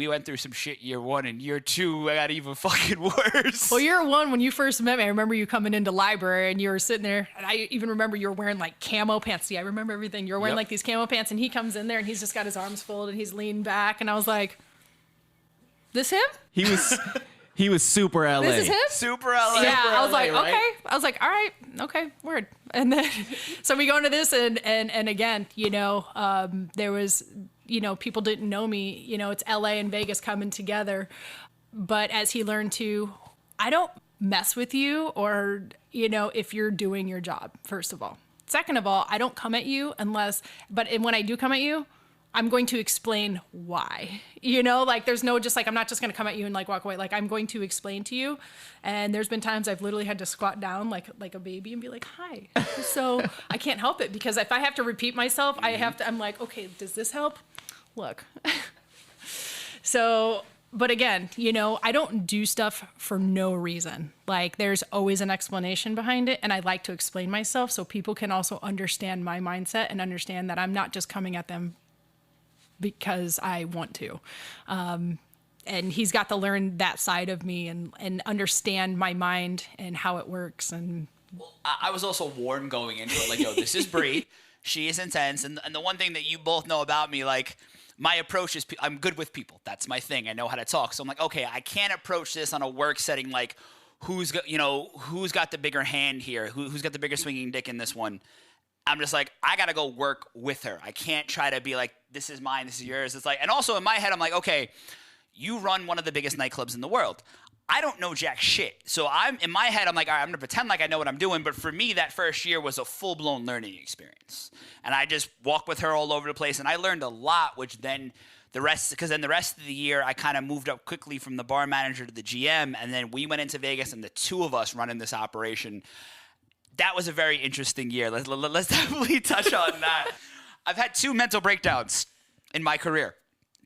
[SPEAKER 3] went through some shit year one, and year two, I got even fucking worse.
[SPEAKER 5] Well, year one, when you first met me, I remember you coming into library, and you were sitting there, and I even remember you were wearing, like, camo pants. See, I remember everything. You were wearing, like, these camo pants, and he comes in there, and he's just got his arms folded, and he's leaned back, and I was like, this him?
[SPEAKER 4] He was super LA.
[SPEAKER 5] This is him?
[SPEAKER 3] Super LA.
[SPEAKER 5] Yeah,
[SPEAKER 3] Super
[SPEAKER 5] I was
[SPEAKER 3] LA,
[SPEAKER 5] like,
[SPEAKER 3] right?
[SPEAKER 5] okay. I was like, all right, okay, word. And then, so we go into this, and again, there was, people didn't know me. It's LA and Vegas coming together. But as he learned to, I don't mess with you or, if you're doing your job, first of all. Second of all, I don't come at you when I do come at you, I'm going to explain why, like there's no just like, I'm not just going to come at you and like walk away. Like I'm going to explain to you. And there's been times I've literally had to squat down like a baby and be like, hi. So I can't help it because if I have to repeat myself, I'm like, okay, does this help? Look. So, but again, I don't do stuff for no reason. Like there's always an explanation behind it. And I like to explain myself so people can also understand my mindset and understand that I'm not just coming at them because I want to. And he's got to learn that side of me and understand my mind and how it works. And
[SPEAKER 3] I was also warned going into it, like, yo, this is Brie. She is intense. And the one thing that you both know about me, like, my approach is I'm good with people. That's my thing. I know how to talk. So I'm like, okay, I can't approach this on a work setting like who's got the bigger hand here? Who's got the bigger swinging dick in this one? I'm just like, I got to go work with her. I can't try to be like, this is mine, this is yours. It's like, and also in my head, I'm like, okay, you run one of the biggest nightclubs in the world. I don't know jack shit. So in my head, I'm like, all right, I'm going to pretend like I know what I'm doing. But for me, that first year was a full-blown learning experience. And I just walked with her all over the place. And I learned a lot, which then the rest of the year, I kind of moved up quickly from the bar manager to the GM. And then we went into Vegas and the two of us running this operation. That was a very interesting year. Let's definitely touch on that. I've had two mental breakdowns in my career.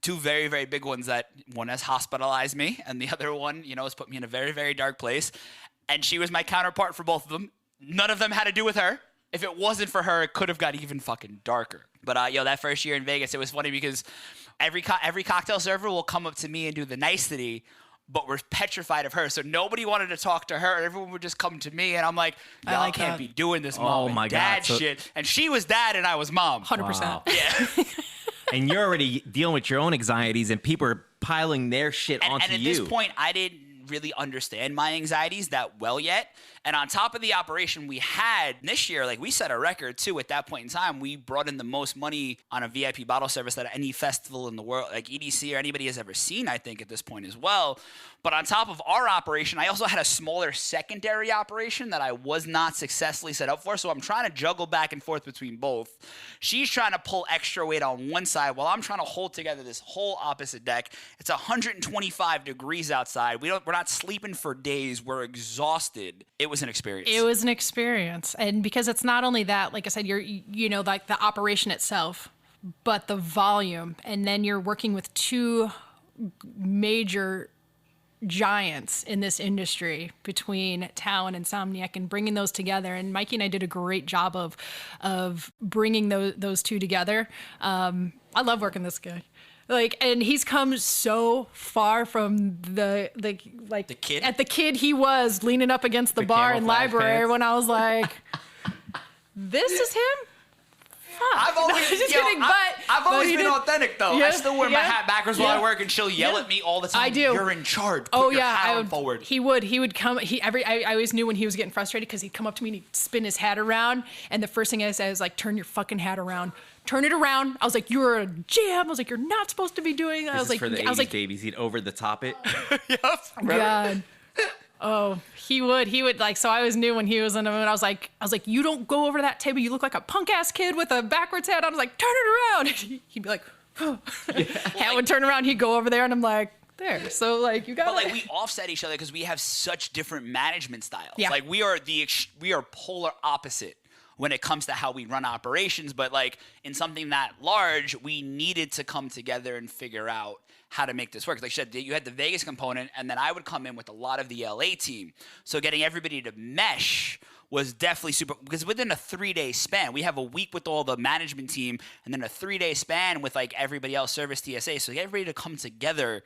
[SPEAKER 3] Two very, very big ones that one has hospitalized me and the other one, has put me in a very, very dark place. And she was my counterpart for both of them. None of them had to do with her. If it wasn't for her, it could have got even fucking darker. But, that first year in Vegas, it was funny because every cocktail server will come up to me and do the nicety, but we're petrified of her. So nobody wanted to talk to her. Everyone would just come to me. And I'm like, y'all can't be doing this mom and dad shit. And she was dad and I was mom.
[SPEAKER 5] 100%.
[SPEAKER 4] Wow.
[SPEAKER 3] Yeah.
[SPEAKER 4] And you're already dealing with your own anxieties and people are piling their shit onto you.
[SPEAKER 3] And at this point, I didn't really understand my anxieties that well yet. And on top of the operation we had this year, like we set a record too. At that point in time, we brought in the most money on a VIP bottle service that any festival in the world, like EDC or anybody has ever seen, I think, at this point as well. But on top of our operation, I also had a smaller secondary operation that I was not successfully set up for. So I'm trying to juggle back and forth between both. She's trying to pull extra weight on one side while I'm trying to hold together this whole opposite deck. It's 125 degrees outside. We're not sleeping for days. We're exhausted. It was an experience.
[SPEAKER 5] It was an experience. And because it's not only that, like I said, you're like the operation itself, but the volume. And then you're working with two major giants in this industry between Tao and Insomniac and bringing those together. And Mikey and I did a great job of bringing those two together. I love working this guy. And he's come so far from the
[SPEAKER 3] kid?
[SPEAKER 5] At the kid he was leaning up against the bar in library
[SPEAKER 4] pants.
[SPEAKER 5] when I was like, this is him?
[SPEAKER 3] I've always, I've always been authentic though.
[SPEAKER 5] Yeah,
[SPEAKER 3] I still wear my hat backwards while I work, and she'll yell
[SPEAKER 5] Yeah.
[SPEAKER 3] at me all the time.
[SPEAKER 5] I do.
[SPEAKER 3] You're in charge. Put your hat on forward.
[SPEAKER 5] He would come. I always knew when he was getting frustrated because he'd come up to me and he'd spin his hat around, and the first thing I said was like, "Turn your fucking hat around. Turn it around." I was like, "You're a jam." I was like, "You're not supposed to be doing that."
[SPEAKER 4] This
[SPEAKER 5] I was
[SPEAKER 4] is
[SPEAKER 5] like,
[SPEAKER 4] for the 80s
[SPEAKER 5] I was like,
[SPEAKER 4] babies. He'd over the top it.
[SPEAKER 3] Yep.
[SPEAKER 5] God. Oh, he would like, so I always knew when he was in the mood. I was like, you don't go over to that table. You look like a punk ass kid with a backwards hat. I was like, turn it around. He'd be like, oh. Hat would turn around. He'd go over there and I'm like, there. So like, you got
[SPEAKER 3] But like we offset each other because we have such different management styles.
[SPEAKER 5] Yeah.
[SPEAKER 3] Like we are polar opposite when it comes to how we run operations. But like in something that large, we needed to come together and figure out how to make this work. Like you said, you had the Vegas component, and then I would come in with a lot of the LA team. So getting everybody to mesh was definitely super, because within a 3-day span, we have a week with all the management team and then a 3-day span with like everybody else, service, TSA. So get everybody to come together.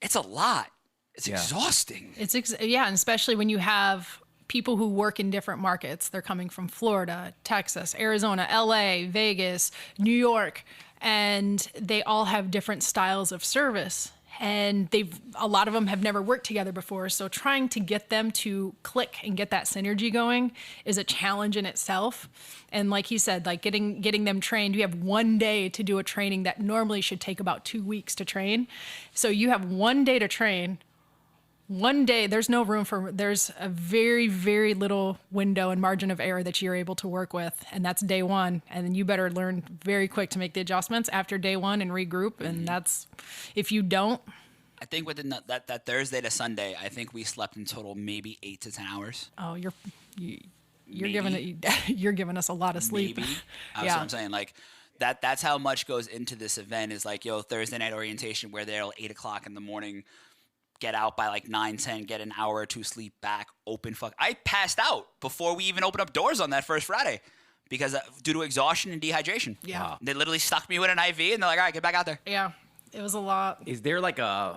[SPEAKER 3] It's a lot. It's exhausting.
[SPEAKER 5] Yeah, and especially when you have people who work in different markets. They're coming from Florida, Texas, Arizona, LA, Vegas, New York, and they all have different styles of service. And a lot of them have never worked together before. So trying to get them to click and get that synergy going is a challenge in itself. And like he said, like getting them trained, you have 1 day to do a training that normally should take about 2 weeks to train. So you have 1 day to train. 1 day, there's a very, very little window and margin of error that you're able to work with. And that's day one. And then you better learn very quick to make the adjustments after day one and regroup. And that's, if you don't.
[SPEAKER 3] I think within that Thursday to Sunday, I think we slept in total maybe 8 to 10 hours.
[SPEAKER 5] Oh, you're giving us a lot of sleep.
[SPEAKER 3] Maybe. That's what I'm saying. Like that's how much goes into this event is like, Thursday night orientation, we're there till 8 o'clock in the morning. Get out by like 9, 10, get an hour or two sleep back, I passed out before we even opened up doors on that first Friday because due to exhaustion and dehydration.
[SPEAKER 5] Yeah. Wow.
[SPEAKER 3] They literally stuck me with an IV and they're like, all right, get back out there.
[SPEAKER 5] Yeah, it was a lot.
[SPEAKER 4] Is there like a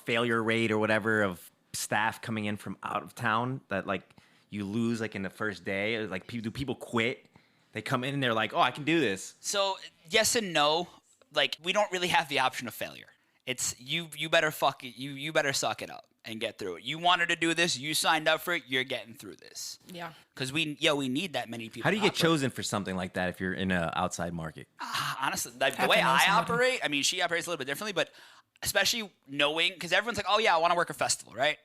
[SPEAKER 4] failure rate or whatever of staff coming in from out of town that like you lose like in the first day? Like do people quit? They come in and they're like, oh, I can do this.
[SPEAKER 3] So yes and no. Like we don't really have the option of failure. It's you better fuck it. You better suck it up and get through it. You wanted to do this. You signed up for it. You're getting through this.
[SPEAKER 5] Yeah.
[SPEAKER 3] Because we need that many people.
[SPEAKER 4] How do you get chosen for something like that if you're in an outside market?
[SPEAKER 3] Honestly, like the way I operate, I mean, she operates a little bit differently, but especially knowing, because everyone's like, oh yeah, I want to work a festival, right?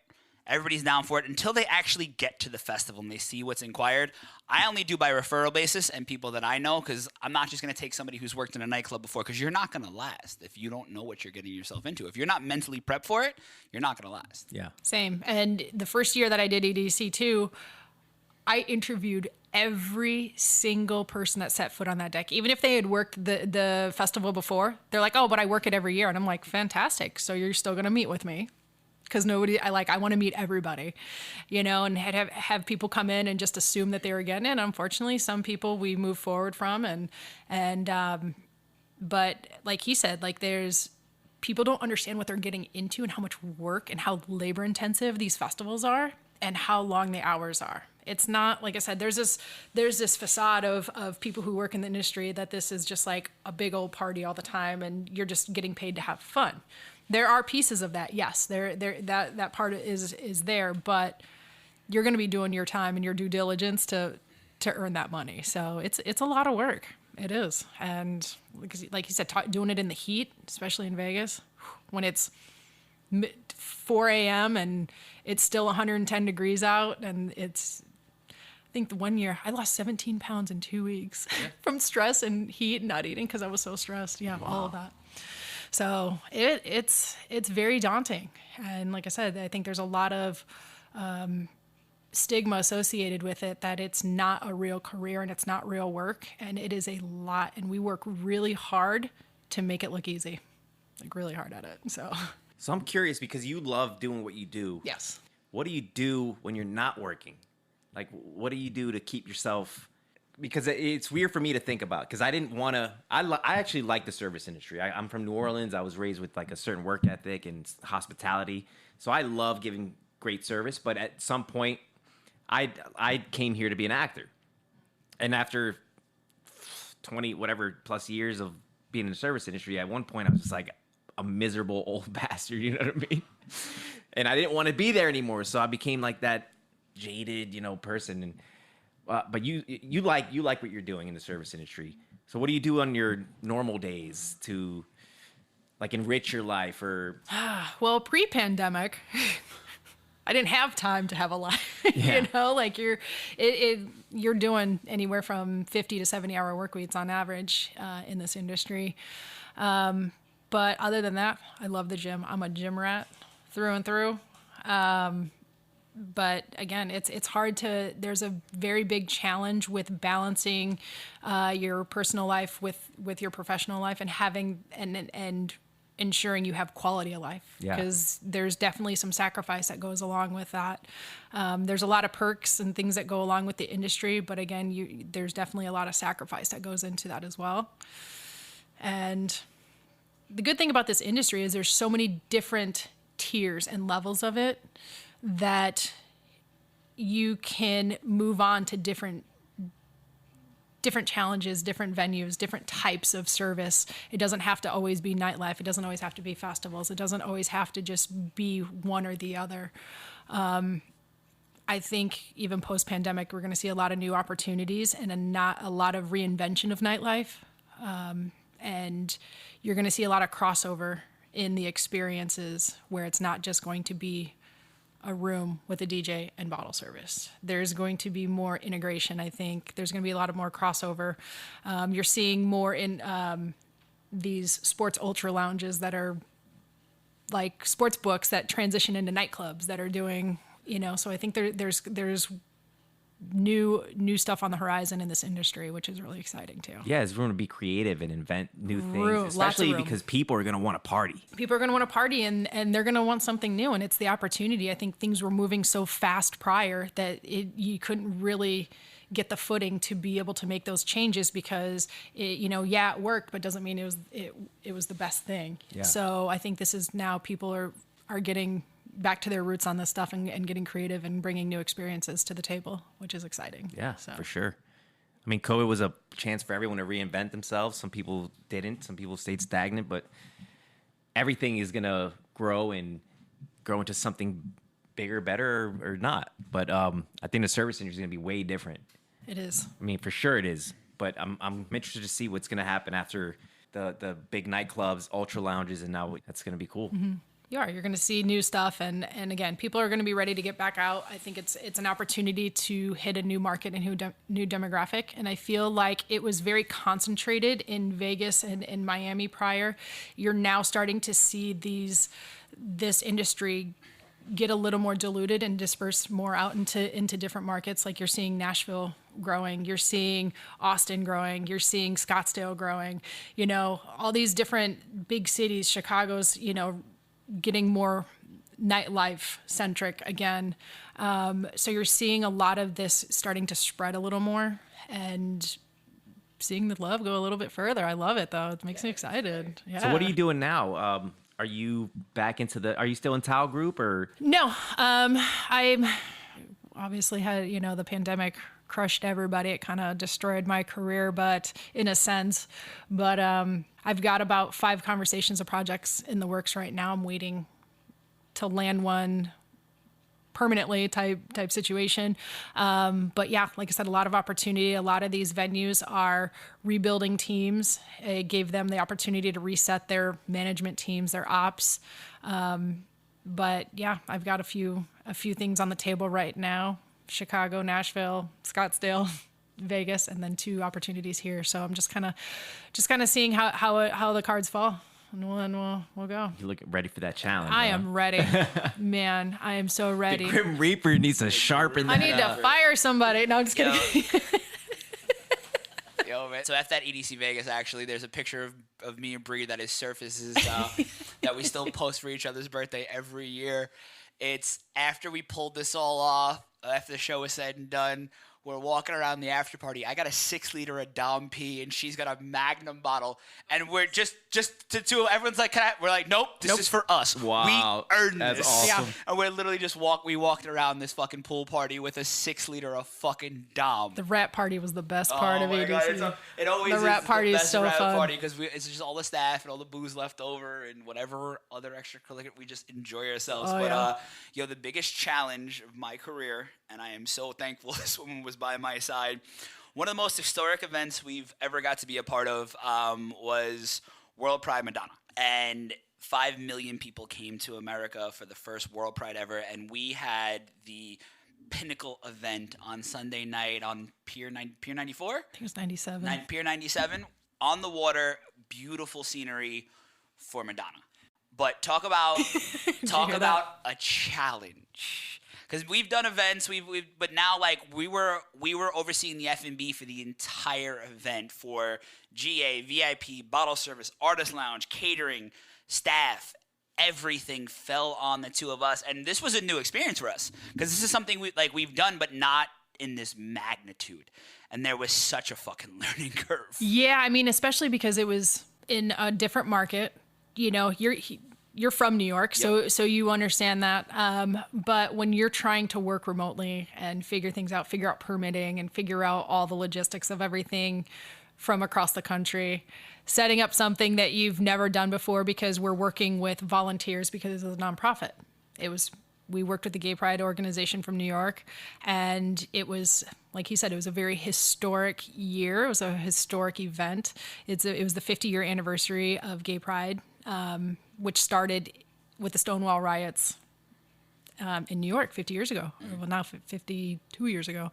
[SPEAKER 3] Everybody's down for it until they actually get to the festival and they see what's inquired. I only do by referral basis and people that I know, because I'm not just going to take somebody who's worked in a nightclub before, because you're not going to last if you don't know what you're getting yourself into. If you're not mentally prepped for it, you're not going to last.
[SPEAKER 4] Yeah.
[SPEAKER 5] Same. And the first year that I did EDC too, I interviewed every single person that set foot on that deck. Even if they had worked the festival before, they're like, oh, but I work it every year. And I'm like, fantastic. So you're still going to meet with me. Because I want to meet everybody, and have people come in and just assume that they were getting it. Unfortunately, some people we move forward from, but like he said, like people don't understand what they're getting into and how much work and how labor intensive these festivals are and how long the hours are. It's not, like I said, there's this facade of people who work in the industry that this is just like a big old party all the time and you're just getting paid to have fun. There are pieces of that, yes. That part is there, but you're going to be doing your time and your due diligence to earn that money. So it's a lot of work. It is, and like you said, think in the heat, especially in Vegas, when it's 4 a.m. and it's still 110 degrees out, and it's. I think the 1 year I lost 17 pounds in 2 weeks from stress and heat and not eating because I was so stressed. Yeah, wow. All of that. So it's very daunting. And like I said, I think there's a lot of stigma associated with it, that it's not a real career and it's not real work. And it is a lot. And we work really hard to make it look easy, like really hard at it. So
[SPEAKER 4] I'm curious, because you love doing what you do.
[SPEAKER 5] Yes.
[SPEAKER 4] What do you do when you're not working? Like, what do you do to keep yourself... Because it's weird for me to think about, because I didn't want to. I actually like the service industry. I'm from New Orleans. I was raised with like a certain work ethic and hospitality, so I love giving great service. But at some point, I came here to be an actor, and after 20 whatever plus years of being in the service industry, at one point I was just like a miserable old bastard. You know what I mean? And I didn't want to be there anymore, so I became like that jaded, person. And but you like what you're doing in the service industry. So what do you do on your normal days to like enrich your life? Or
[SPEAKER 5] well, pre-pandemic, I didn't have time to have a life.
[SPEAKER 4] Yeah.
[SPEAKER 5] Like you're doing anywhere from 50 to 70 hour work weeks on average in this industry. But other than that, I love the gym. I'm a gym rat through and through. but again, it's hard to. There's a very big challenge with balancing your personal life with your professional life and having and ensuring you have quality of life,
[SPEAKER 4] Yeah.
[SPEAKER 5] because there's definitely some sacrifice that goes along with that. There's a lot of perks and things that go along with the industry, but again, there's definitely a lot of sacrifice that goes into that as well. And the good thing about this industry is there's so many different tiers and levels of it that you can move on to different challenges, different venues, different types of service. It doesn't have to always be nightlife. It doesn't always have to be festivals. It doesn't always have to just be one or the other. I think even post-pandemic, we're going to see a lot of new opportunities and a lot of reinvention of nightlife. And you're going to see a lot of crossover in the experiences where it's not just going to be a room with a DJ and bottle service. There's going to be more integration, I think. There's going to be a lot of more crossover. You're seeing more in these sports ultra lounges that are like sports books that transition into nightclubs that are doing, so I think there's new stuff on the horizon in this industry, which is really exciting too.
[SPEAKER 4] Yeah, there's room to be creative and invent new
[SPEAKER 5] Room,
[SPEAKER 4] things,
[SPEAKER 5] lots of
[SPEAKER 4] especially
[SPEAKER 5] room.
[SPEAKER 4] because people are going to want to party.
[SPEAKER 5] People are going to want to party and they're going to want something new, and it's the opportunity. I think things were moving so fast prior that you couldn't really get the footing to be able to make those changes because it worked, but doesn't mean it was the best thing.
[SPEAKER 4] Yeah.
[SPEAKER 5] So I think this is now people are getting back to their roots on this stuff and getting creative and bringing new experiences to the table, which is exciting.
[SPEAKER 4] Yeah,
[SPEAKER 5] So.
[SPEAKER 4] for sure. I mean, COVID was a chance for everyone to reinvent themselves. Some people didn't. Some people stayed stagnant, but everything is going to grow into something bigger, better, or not. But I think the service industry is going to be way different.
[SPEAKER 5] It is.
[SPEAKER 4] I mean, for sure it is. But I'm interested to see what's going to happen after the big nightclubs, ultra lounges, and now that's going to be cool.
[SPEAKER 5] Mm-hmm. You're going to see new stuff. And again, people are going to be ready to get back out. I think it's an opportunity to hit a new market and new demographic. And I feel like it was very concentrated in Vegas and in Miami prior. You're now starting to see this industry get a little more diluted and dispersed more out into different markets. Like you're seeing Nashville growing, you're seeing Austin growing, you're seeing Scottsdale growing, all these different big cities, Chicago's, getting more nightlife centric again. So you're seeing a lot of this starting to spread a little more and seeing the love go a little bit further. I love it though. It makes me excited. Yeah.
[SPEAKER 4] So what are you doing now? Are you back are you still in Tao Group or?
[SPEAKER 5] No, I'm obviously had, the pandemic crushed everybody. It kind of destroyed my career, but in a sense, I've got about 5 conversations of projects in the works right now. I'm waiting to land one permanently type situation. But yeah, like I said, a lot of opportunity. A lot of these venues are rebuilding teams. It gave them the opportunity to reset their management teams, their ops. But yeah, I've got a few things on the table right now. Chicago, Nashville, Scottsdale, Vegas, and then 2 opportunities here. So I'm just kind of seeing how the cards fall, and we'll go.
[SPEAKER 4] You look ready for that challenge.
[SPEAKER 5] I am ready, man. I am so ready.
[SPEAKER 4] The Grim Reaper needs to sharpen that
[SPEAKER 5] I need to fire somebody. No, I'm just kidding.
[SPEAKER 3] Yo, man. So at that EDC Vegas, actually, there's a picture of me and Brie that surfaces that we still post for each other's birthday every year. It's after we pulled this all off, after the show was said and done. We're walking around the after party. I got a 6-liter of Dom P, and she's got a Magnum bottle. And we're just to two. Everyone's like, we're like, nope, this is for us.
[SPEAKER 4] Wow.
[SPEAKER 3] We earned
[SPEAKER 4] That's
[SPEAKER 3] this.
[SPEAKER 4] awesome.
[SPEAKER 3] Yeah. And we're literally we walked around this fucking pool party with a 6-liter of fucking Dom.
[SPEAKER 5] The rap party was the best part of EDC.
[SPEAKER 3] God, it always
[SPEAKER 5] the rap party
[SPEAKER 3] the
[SPEAKER 5] is
[SPEAKER 3] best
[SPEAKER 5] so
[SPEAKER 3] rap
[SPEAKER 5] fun.
[SPEAKER 3] party because it's just all the staff and all the booze left over and whatever other extracurricular, we just enjoy ourselves. The biggest challenge of my career, and I am so thankful this woman was by my side. One of the most historic events we've ever got to be a part of was World Pride Madonna. And 5 million people came to America for the first World Pride ever, and we had the pinnacle event on Sunday night on Pier 94? I
[SPEAKER 5] think it was 97.
[SPEAKER 3] Pier 97, on the water, beautiful scenery for Madonna. But talk about a challenge. because we've done events, but now like we were overseeing the F&B for the entire event for GA, VIP, bottle service, artist lounge, catering, staff. Everything fell on the two of us, and this was a new experience for us because this is something we've done, but not in this magnitude. And there was such a fucking learning curve.
[SPEAKER 5] Yeah, I mean, especially because it was in a different market. You know, you're from New York, so you understand that. But when you're trying to work remotely and figure things out, figure out permitting and figure out all the logistics of everything from across the country, setting up something that you've never done before because we're working with volunteers because it's a nonprofit. We worked with the Gay Pride organization from New York, and it was, like he said, it was a very historic year. It was a historic event. It was the 50-year anniversary of Gay Pride, which started with the Stonewall riots in New York 50 years ago. Well, now 52 years ago.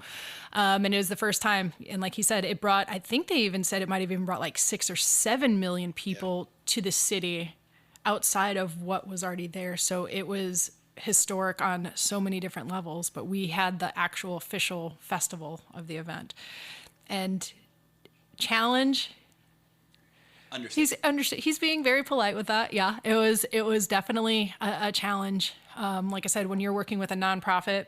[SPEAKER 5] And it was the first time, and like he said, it brought, I think they even said it might have even brought like 6 or 7 million people to the city outside of what was already there. So it was historic on so many different levels, but we had the actual official festival of the event. And challenge, he's being very polite with that. Yeah, it was definitely a challenge. Like I said, when you're working with a nonprofit,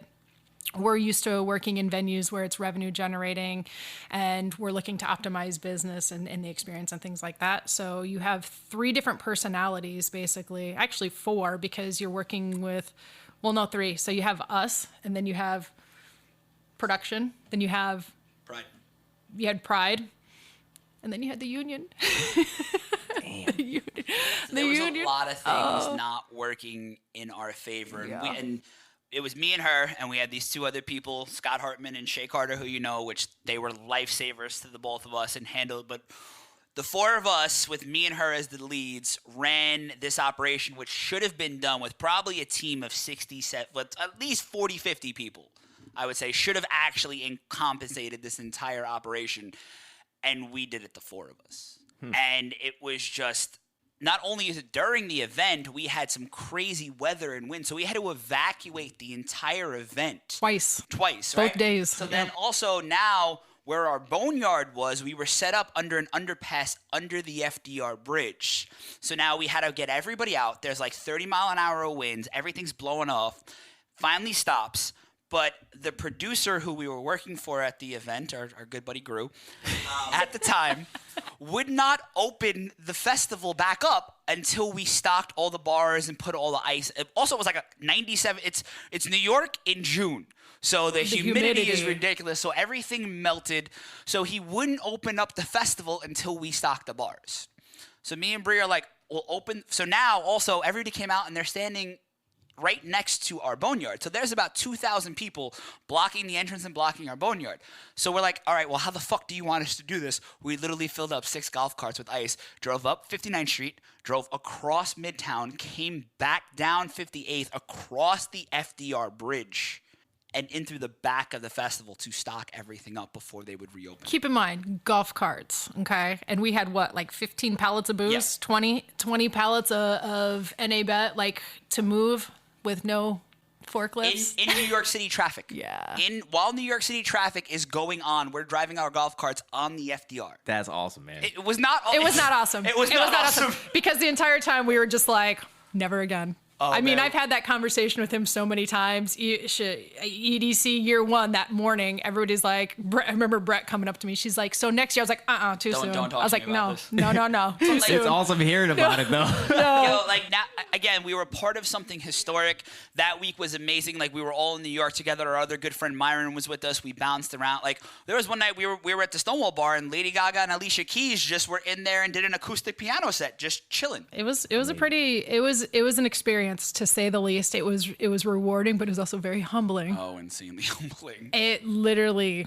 [SPEAKER 5] we're used to working in venues where it's revenue generating and we're looking to optimize business and the experience and things like that. So you have 3 different personalities, basically, actually 4, because you're working with, 3. So you have us, and then you have production, then you have
[SPEAKER 3] Pride.
[SPEAKER 5] You had Pride, and then you had the union.
[SPEAKER 3] Damn. There was a lot of things not working in our favor. And it was me and her, and we had these 2 other people, Scott Hartman and Shay Carter, who you know, which they were lifesavers to the both of us and handled. But the 4 of us, with me and her as the leads, ran this operation, which should have been done with probably a team of 60, at least 40, 50 people, I would say, should have actually compensated this entire operation. And we did it, the 4 of us. And it was just... Not only is it during the event, we had some crazy weather and wind, so we had to evacuate the entire event.
[SPEAKER 5] Twice,
[SPEAKER 3] right?
[SPEAKER 5] Both days.
[SPEAKER 3] So then also now, where our boneyard was, we were set up under an underpass under the FDR bridge. So now we had to get everybody out. There's like 30-mile-an-hour winds. Everything's blowing off. Finally stops. But the producer who we were working for at the event, our good buddy Gru, at the time, would not open the festival back up until we stocked all the bars and put all the ice. Also, it was like a 97. It's New York in June. So the humidity is ridiculous. So everything melted. So he wouldn't open up the festival until we stocked the bars. So me and Brie are like, we'll open. So now also everybody came out and they're standing right next to our boneyard. So there's about 2,000 people blocking the entrance and blocking our boneyard. So we're like, all right, well, how the fuck do you want us to do this? We literally filled up 6 golf carts with ice, drove up 59th Street, drove across Midtown, came back down 58th, across the FDR bridge, and in through the back of the festival to stock everything up before they would reopen.
[SPEAKER 5] Keep in mind, golf carts, okay? And we had what, like 15 pallets of booze, 20 pallets of NA bet, like to move with no forklifts.
[SPEAKER 3] In New York City traffic.
[SPEAKER 5] Yeah.
[SPEAKER 3] While New York City traffic is going on, we're driving our golf carts on the FDR.
[SPEAKER 4] That's awesome, man.
[SPEAKER 3] It was not awesome.
[SPEAKER 5] It was not awesome.
[SPEAKER 3] It was not awesome.
[SPEAKER 5] Because the entire time we were just like, never again.
[SPEAKER 3] Oh,
[SPEAKER 5] I mean,
[SPEAKER 3] man.
[SPEAKER 5] I've had that conversation with him so many times. EDC year 1 that morning, everybody's like, I remember Brett coming up to me. She's like, so next year, I was like, too soon.
[SPEAKER 3] Don't talk
[SPEAKER 5] I was
[SPEAKER 3] to
[SPEAKER 5] like,
[SPEAKER 3] me about
[SPEAKER 5] no, too soon.
[SPEAKER 4] It's awesome hearing about it, though.
[SPEAKER 3] Like now, again, we were part of something historic. That week was amazing. Like we were all in New York together. Our other good friend Myron was with us. We bounced around. Like there was one night we were at the Stonewall bar and Lady Gaga and Alicia Keys just were in there and did an acoustic piano set, just chilling.
[SPEAKER 5] It was an experience, to say the least. It was rewarding, but it was also very humbling.
[SPEAKER 3] Oh, insanely humbling.
[SPEAKER 5] It literally,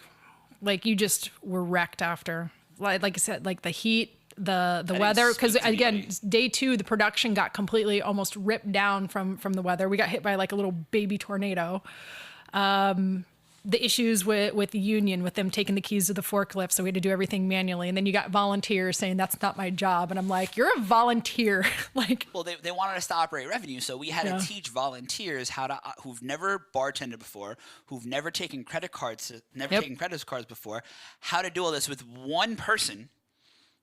[SPEAKER 5] like, you just were wrecked after. Like I said, like the heat, the weather, because again, day 2, the production got completely almost ripped down from the weather. We got hit by like a little baby tornado. the issues with the union, with them taking the keys to the forklift. So we had to do everything manually. And then you got volunteers saying that's not my job. And I'm like, you're a volunteer. Like,
[SPEAKER 3] Well, they wanted us to operate revenue, so we had
[SPEAKER 5] Yeah.
[SPEAKER 3] to teach volunteers how to who've never bartended before, who've never taken credit cards,
[SPEAKER 5] Yep.
[SPEAKER 3] taken credit cards before, how to do all this with one person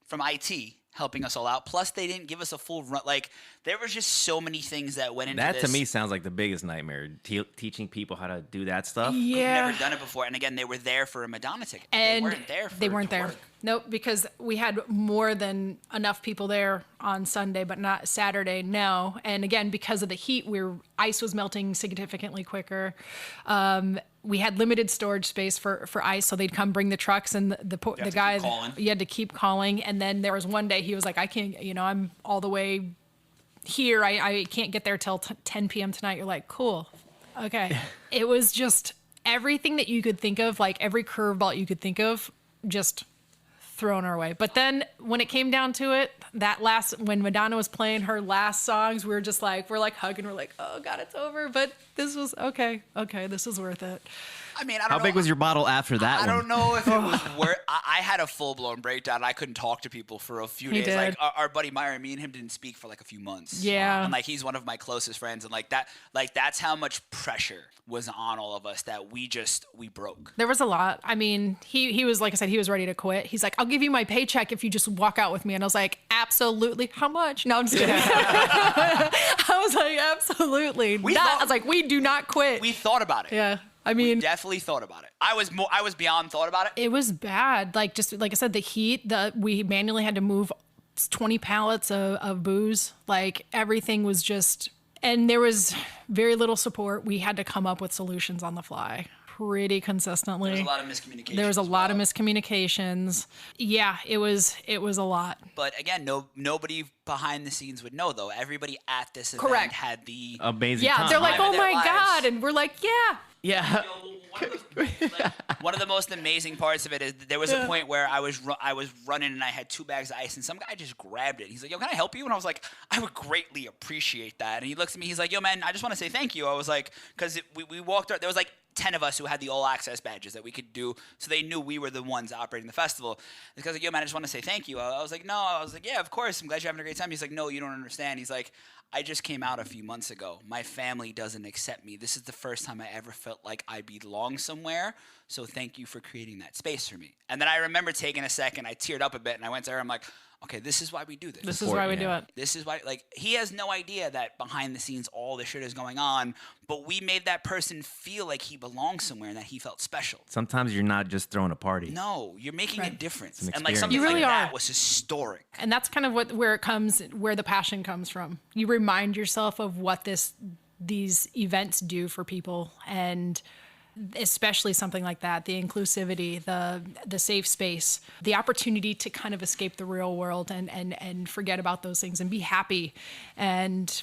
[SPEAKER 3] from IT helping us all out. Plus, they didn't give us a full run. Like, there was just so many things that went into
[SPEAKER 4] That
[SPEAKER 3] this.
[SPEAKER 4] to me sounds like the biggest nightmare. Teaching people how to do that stuff.
[SPEAKER 3] Who've
[SPEAKER 5] yeah.
[SPEAKER 3] never done it before. And again, they were there for a Madonna ticket.
[SPEAKER 5] And
[SPEAKER 3] they weren't there for
[SPEAKER 5] they weren't
[SPEAKER 3] to
[SPEAKER 5] there.
[SPEAKER 3] work.
[SPEAKER 5] Nope, because we had more than enough people there on Sunday, but not Saturday. No, and again, because of the heat, ice was melting significantly quicker. We had limited storage space for ice, so they'd come bring the trucks, and the guy,
[SPEAKER 3] keep calling.
[SPEAKER 5] you had to keep calling. And then there was one day he was like, I can't, I'm all the way here. I can't get there till 10 p.m. tonight. You're like, cool, okay. It was just everything that you could think of, like every curveball you could think of, just thrown our way. But then when it came down to it, when Madonna was playing her last songs, we're like hugging, we're like, oh God, it's over. But this was okay, this was worth it.
[SPEAKER 3] I mean, I don't
[SPEAKER 4] How
[SPEAKER 3] know.
[SPEAKER 4] big was your bottle after that
[SPEAKER 3] I
[SPEAKER 4] one?
[SPEAKER 3] don't know if it was worth. I had a full blown breakdown. I couldn't talk to people for a few
[SPEAKER 5] He
[SPEAKER 3] days. Like
[SPEAKER 5] did.
[SPEAKER 3] our buddy Myron, me and him didn't speak for like a few months.
[SPEAKER 5] Yeah.
[SPEAKER 3] and like he's one of my closest friends, and that's how much pressure was on all of us that we broke.
[SPEAKER 5] There was a lot. I mean, he was, like I said, he was ready to quit. He's like, I'll give you my paycheck if you just walk out with me. And I was like, absolutely. How much? No, I'm just kidding. I was like, absolutely not.
[SPEAKER 3] thought-
[SPEAKER 5] I was like, we do not quit.
[SPEAKER 3] We thought about it.
[SPEAKER 5] Yeah. I
[SPEAKER 3] We
[SPEAKER 5] mean,
[SPEAKER 3] definitely thought about it. I was beyond thought about it.
[SPEAKER 5] it was bad. Like, just like I said, the heat, we manually had to move 20 pallets of booze. Like, everything was just, and there was very little support. We had to come up with solutions on the fly pretty consistently.
[SPEAKER 3] There was a lot of miscommunication.
[SPEAKER 5] There was a
[SPEAKER 3] as
[SPEAKER 5] lot of
[SPEAKER 3] well.
[SPEAKER 5] miscommunications. Yeah, it was a lot.
[SPEAKER 3] But again, nobody behind the snes would know, though. Everybody at this event
[SPEAKER 5] Correct.
[SPEAKER 3] had the
[SPEAKER 4] Amazing
[SPEAKER 5] Yeah,
[SPEAKER 4] time.
[SPEAKER 5] they're like,
[SPEAKER 3] Time
[SPEAKER 5] oh
[SPEAKER 3] of their
[SPEAKER 5] my
[SPEAKER 3] lives.
[SPEAKER 5] God. And we're like, yeah.
[SPEAKER 4] yeah.
[SPEAKER 3] One of the most amazing parts of it is there was a point where I was running and I had 2 bags of ice and some guy just grabbed it. He's like, yo, can I help you? And I was like, I would greatly appreciate that. And he looks at me, he's like, yo, man, I just want to say thank you. I was like, because we walked out, there was like 10 of us who had the all access badges that we could do, so they knew we were the ones operating the festival. Because like, yo, man, I just want to say thank you. I was like, no. I was like, yeah, of course. I'm glad you're having a great time. He's like, no, you don't understand. He's like, I just came out a few months ago. My family doesn't accept me. This is the first time I ever felt like I belong somewhere. So thank you for creating that space for me. And then I remember taking a second. I teared up a bit and I went to her. I'm like, okay, this is why we do this.
[SPEAKER 5] This is why we do it.
[SPEAKER 3] This is why, like, he has no idea that behind the scenes all this shit is going on, but we made that person feel like he belongs somewhere and that he felt special.
[SPEAKER 4] Sometimes you're not just throwing a party.
[SPEAKER 3] No, you're making a difference.
[SPEAKER 4] an
[SPEAKER 3] And like
[SPEAKER 4] experience.
[SPEAKER 3] something
[SPEAKER 5] You really
[SPEAKER 3] like
[SPEAKER 5] are.
[SPEAKER 3] that was historic.
[SPEAKER 5] And that's kind of where the passion comes from. You remind yourself of what these events do for people, and especially something like that, the inclusivity, the safe space, the opportunity to kind of escape the real world and forget about those things and be happy. And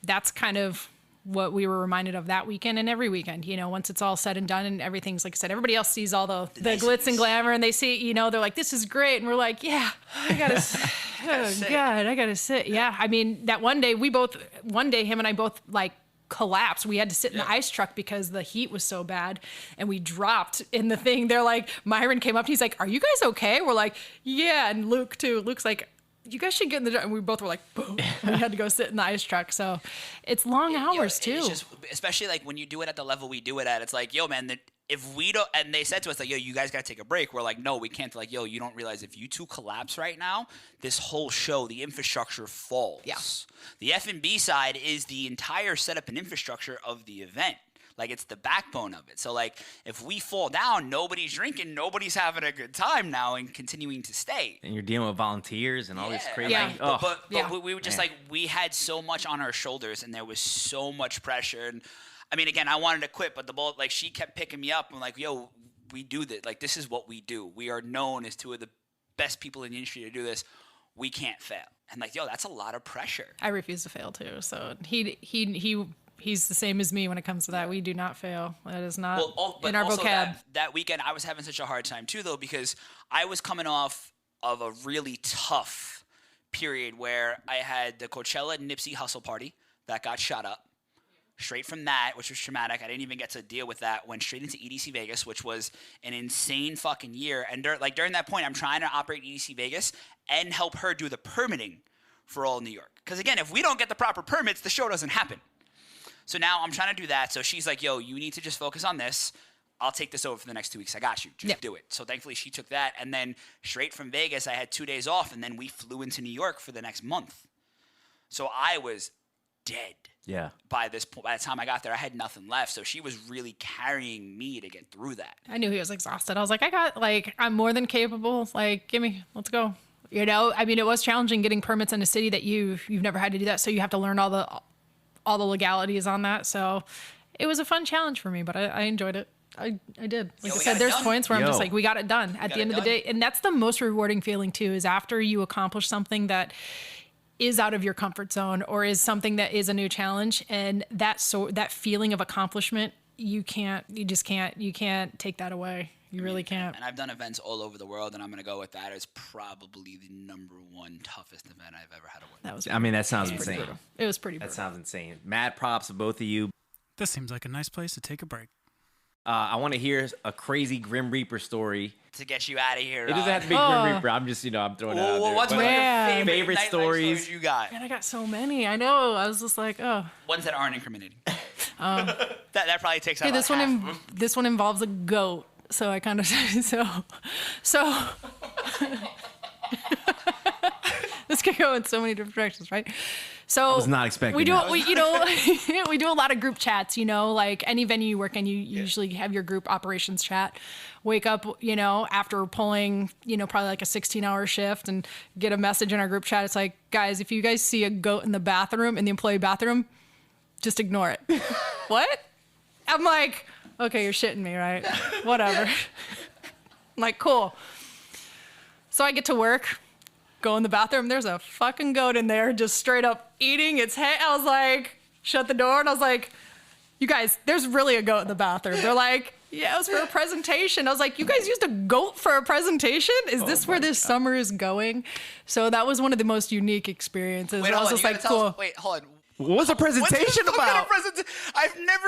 [SPEAKER 5] that's kind of what we were reminded of that weekend and every weekend. Once it's all said and done and everything's, like I said, everybody else sees all the glitz and glamour, and they see, they're like, this is great. And we're like, yeah, I gotta, oh God, I gotta sit. Yeah. I mean, that one day him and I both like collapsed. We had to sit in the ice truck because the heat was so bad, and we dropped in the thing. They're like, Myron came up and he's like, are you guys okay? We're like, yeah. And Luke too. Luke's like, you guys should get in the truck. And we both were like, boom. We had to go sit in the ice truck. So it's long hours too.
[SPEAKER 3] It's just, especially like when you do it at the level we do it at, it's like, yo, man, if we don't, and they said to us like, yo, you guys got to take a break. We're like, no, we can't. They're like, yo, you don't realize if you two collapse right now, this whole show, the infrastructure falls.
[SPEAKER 5] Yeah.
[SPEAKER 3] The F&B side is the entire setup and infrastructure of the event. Like, it's the backbone of it. So, like, if we fall down, nobody's drinking, nobody's having a good time now and continuing to stay.
[SPEAKER 4] And you're dealing with volunteers and all these crazy.
[SPEAKER 5] Yeah.
[SPEAKER 3] Like,
[SPEAKER 4] Oh.
[SPEAKER 3] but we were just like, we had so much on our shoulders and there was so much pressure. And I mean, again, I wanted to quit, but the bullet, like, she kept picking me up and like, yo, we do this. Like, this is what we do. We are known as two of the best people in the industry to do this. We can't fail. And like, yo, that's a lot of pressure.
[SPEAKER 5] I refuse to fail too. So he's the same as me when it comes to that. We do not fail. That is not
[SPEAKER 3] But
[SPEAKER 5] in our
[SPEAKER 3] also
[SPEAKER 5] vocab.
[SPEAKER 3] that weekend, I was having such a hard time too, though, because I was coming off of a really tough period where I had the Coachella Nipsey Hustle party that got shot up. Straight from that, which was traumatic, I didn't even get to deal with that. Went straight into EDC Vegas, which was an insane fucking year. And during that point, I'm trying to operate EDC Vegas and help her do the permitting for all New York. Because again, if we don't get the proper permits, the show doesn't happen. So now I'm trying to do that. So she's like, yo, you need to just focus on this. I'll take this over for the next 2 weeks. I got you. Just do it. So thankfully she took that. And then straight from Vegas, I had 2 days off. And then we flew into New York for the next month. So I was dead.
[SPEAKER 4] Yeah.
[SPEAKER 3] By this point, by the time I got there, I had nothing left. So she was really carrying me to get through that.
[SPEAKER 5] I knew he was exhausted. I was like, I'm more than capable. Like, let's go. You know, I mean, it was challenging getting permits in a city that you've never had to do that. So you have to learn all the legalities on that. So it was a fun challenge for me, but I enjoyed it. I did. Like I said, there's points where I'm just like, we got it done at the end of the day. And that's the most rewarding feeling too, is after you accomplish something that is out of your comfort zone or is something that is a new challenge. And that feeling of accomplishment, you can't take that away. You really can't.
[SPEAKER 3] And I've done events all over the world, and I'm going to go with that as probably the #1 toughest event I've ever had to win.
[SPEAKER 4] That sounds insane.
[SPEAKER 5] It was pretty brutal.
[SPEAKER 4] That sounds insane. Mad props to both of you.
[SPEAKER 6] This seems like a nice place to take a break.
[SPEAKER 4] I want to hear a crazy Grim Reaper story.
[SPEAKER 3] To get you out of here.
[SPEAKER 4] It doesn't have to be Grim Reaper. I'm just, I'm throwing it out there.
[SPEAKER 3] What's one of your favorite
[SPEAKER 4] stories
[SPEAKER 3] you got?
[SPEAKER 5] Man, I got so many. I know. I was just like,
[SPEAKER 3] ones that aren't incriminating. That probably takes out
[SPEAKER 5] this
[SPEAKER 3] half
[SPEAKER 5] one.
[SPEAKER 3] of them.
[SPEAKER 5] This one involves a goat. So I kind of so this could go in so many different directions, right? So
[SPEAKER 4] I was not expecting
[SPEAKER 5] we do
[SPEAKER 4] that.
[SPEAKER 5] we we do a lot of group chats, like any venue you work in, you usually have your group operations chat. Wake up, after pulling, probably like a 16-hour shift and get a message in our group chat. It's like, guys, if you guys see a goat in the bathroom, in the employee bathroom, just ignore it. What? I'm like, okay, you're shitting me, right? Whatever. I'm like, cool. So I get to work, go in the bathroom. There's a fucking goat in there just straight up eating its head. I was like, shut the door. And I was like, you guys, there's really a goat in the bathroom. They're like, yeah, it was for a presentation. I was like, you guys used a goat for a presentation? Is this where this summer is going? So that was one of the most unique experiences.
[SPEAKER 3] Wait,
[SPEAKER 5] I was just like, cool.
[SPEAKER 3] Wait, hold on.
[SPEAKER 4] What was the presentation about?
[SPEAKER 3] I've never,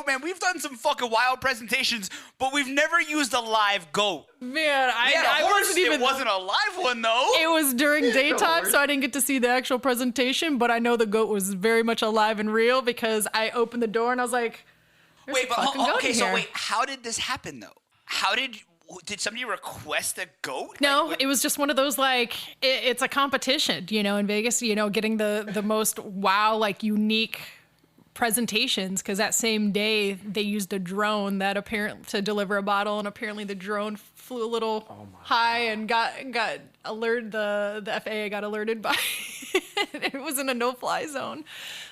[SPEAKER 3] man, we've done some fucking wild presentations, but we've never used a live goat.
[SPEAKER 5] Man, I wasn't even.
[SPEAKER 3] It wasn't a live one though.
[SPEAKER 5] It was during daytime, so I didn't get to see the actual presentation. But I know the goat was very much alive and real because I opened the door and I was like,
[SPEAKER 3] "Wait, but okay, so wait, how did this happen though? Did somebody request a goat?
[SPEAKER 5] No, it was just one of those, like, it's a competition, in Vegas, getting the most unique presentations, because that same day they used a drone that apparently to deliver a bottle, and apparently the drone flew a little high and got alerted. The FAA got alerted by it was in a no-fly zone.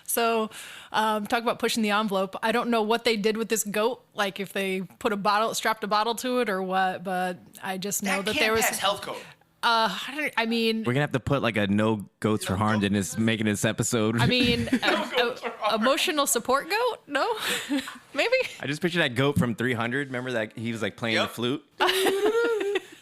[SPEAKER 5] So talk about pushing the envelope. I don't know what they did with this goat, like if they strapped a bottle to it or what, but I just know that there was
[SPEAKER 3] health code.
[SPEAKER 5] I mean,
[SPEAKER 4] we're gonna have to put like a no goats for harmed in making this episode.
[SPEAKER 5] I mean, emotional support goat? No, maybe.
[SPEAKER 4] I just picture that goat from 300. Remember that he was like playing the flute.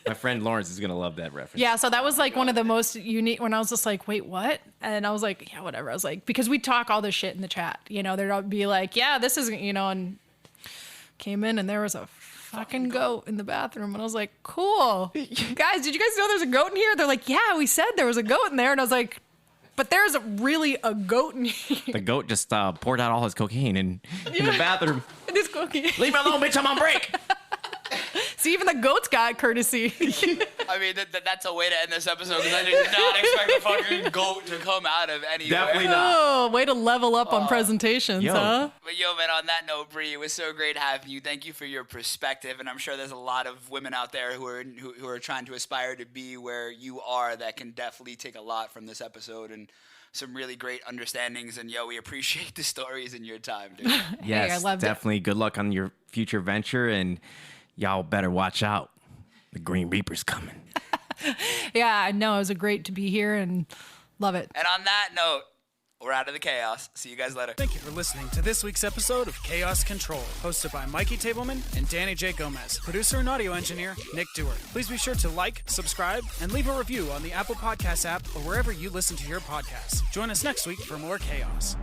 [SPEAKER 4] My friend Lawrence is gonna love that reference.
[SPEAKER 5] Yeah, so that was like one of the most unique. When I was just like, wait, what? And I was like, yeah, whatever. I was like, because we talk all this shit in the chat. There'd be like, yeah, this is, and came in and there was a fucking goat in the bathroom, and I was like, cool, guys, did you guys know there's a goat in here? They're like, yeah, we said there was a goat in there, and I was like, but there's really a goat in here. The
[SPEAKER 4] goat just poured out all his cocaine in the bathroom.
[SPEAKER 5] It is cocaine.
[SPEAKER 4] Leave me alone, bitch! I'm on break.
[SPEAKER 5] See, even the goats got courtesy.
[SPEAKER 3] I mean, that's a way to end this episode, because I did not expect a fucking goat to come out of anywhere.
[SPEAKER 4] Definitely not.
[SPEAKER 5] Oh, way to level up on presentations, huh?
[SPEAKER 3] But man, on that note, Brie, it was so great having you. Thank you for your perspective, and I'm sure there's a lot of women out there who are trying to aspire to be where you are that can definitely take a lot from this episode and some really great understandings. And we appreciate the stories and your time, dude.
[SPEAKER 4] Yes,
[SPEAKER 5] hey, I loved
[SPEAKER 4] definitely. Good luck on your future venture, and y'all better watch out. The Green Reaper's coming.
[SPEAKER 5] Yeah, I know. It was great to be here and love it.
[SPEAKER 3] And on that note, we're out of the chaos. See you guys later.
[SPEAKER 6] Thank you for listening to this week's episode of Chaos Control, hosted by Mikey Tableman and Danny J. Gomez. Producer and audio engineer, Nick Dewar. Please be sure to like, subscribe, and leave a review on the Apple Podcasts app or wherever you listen to your podcasts. Join us next week for more chaos.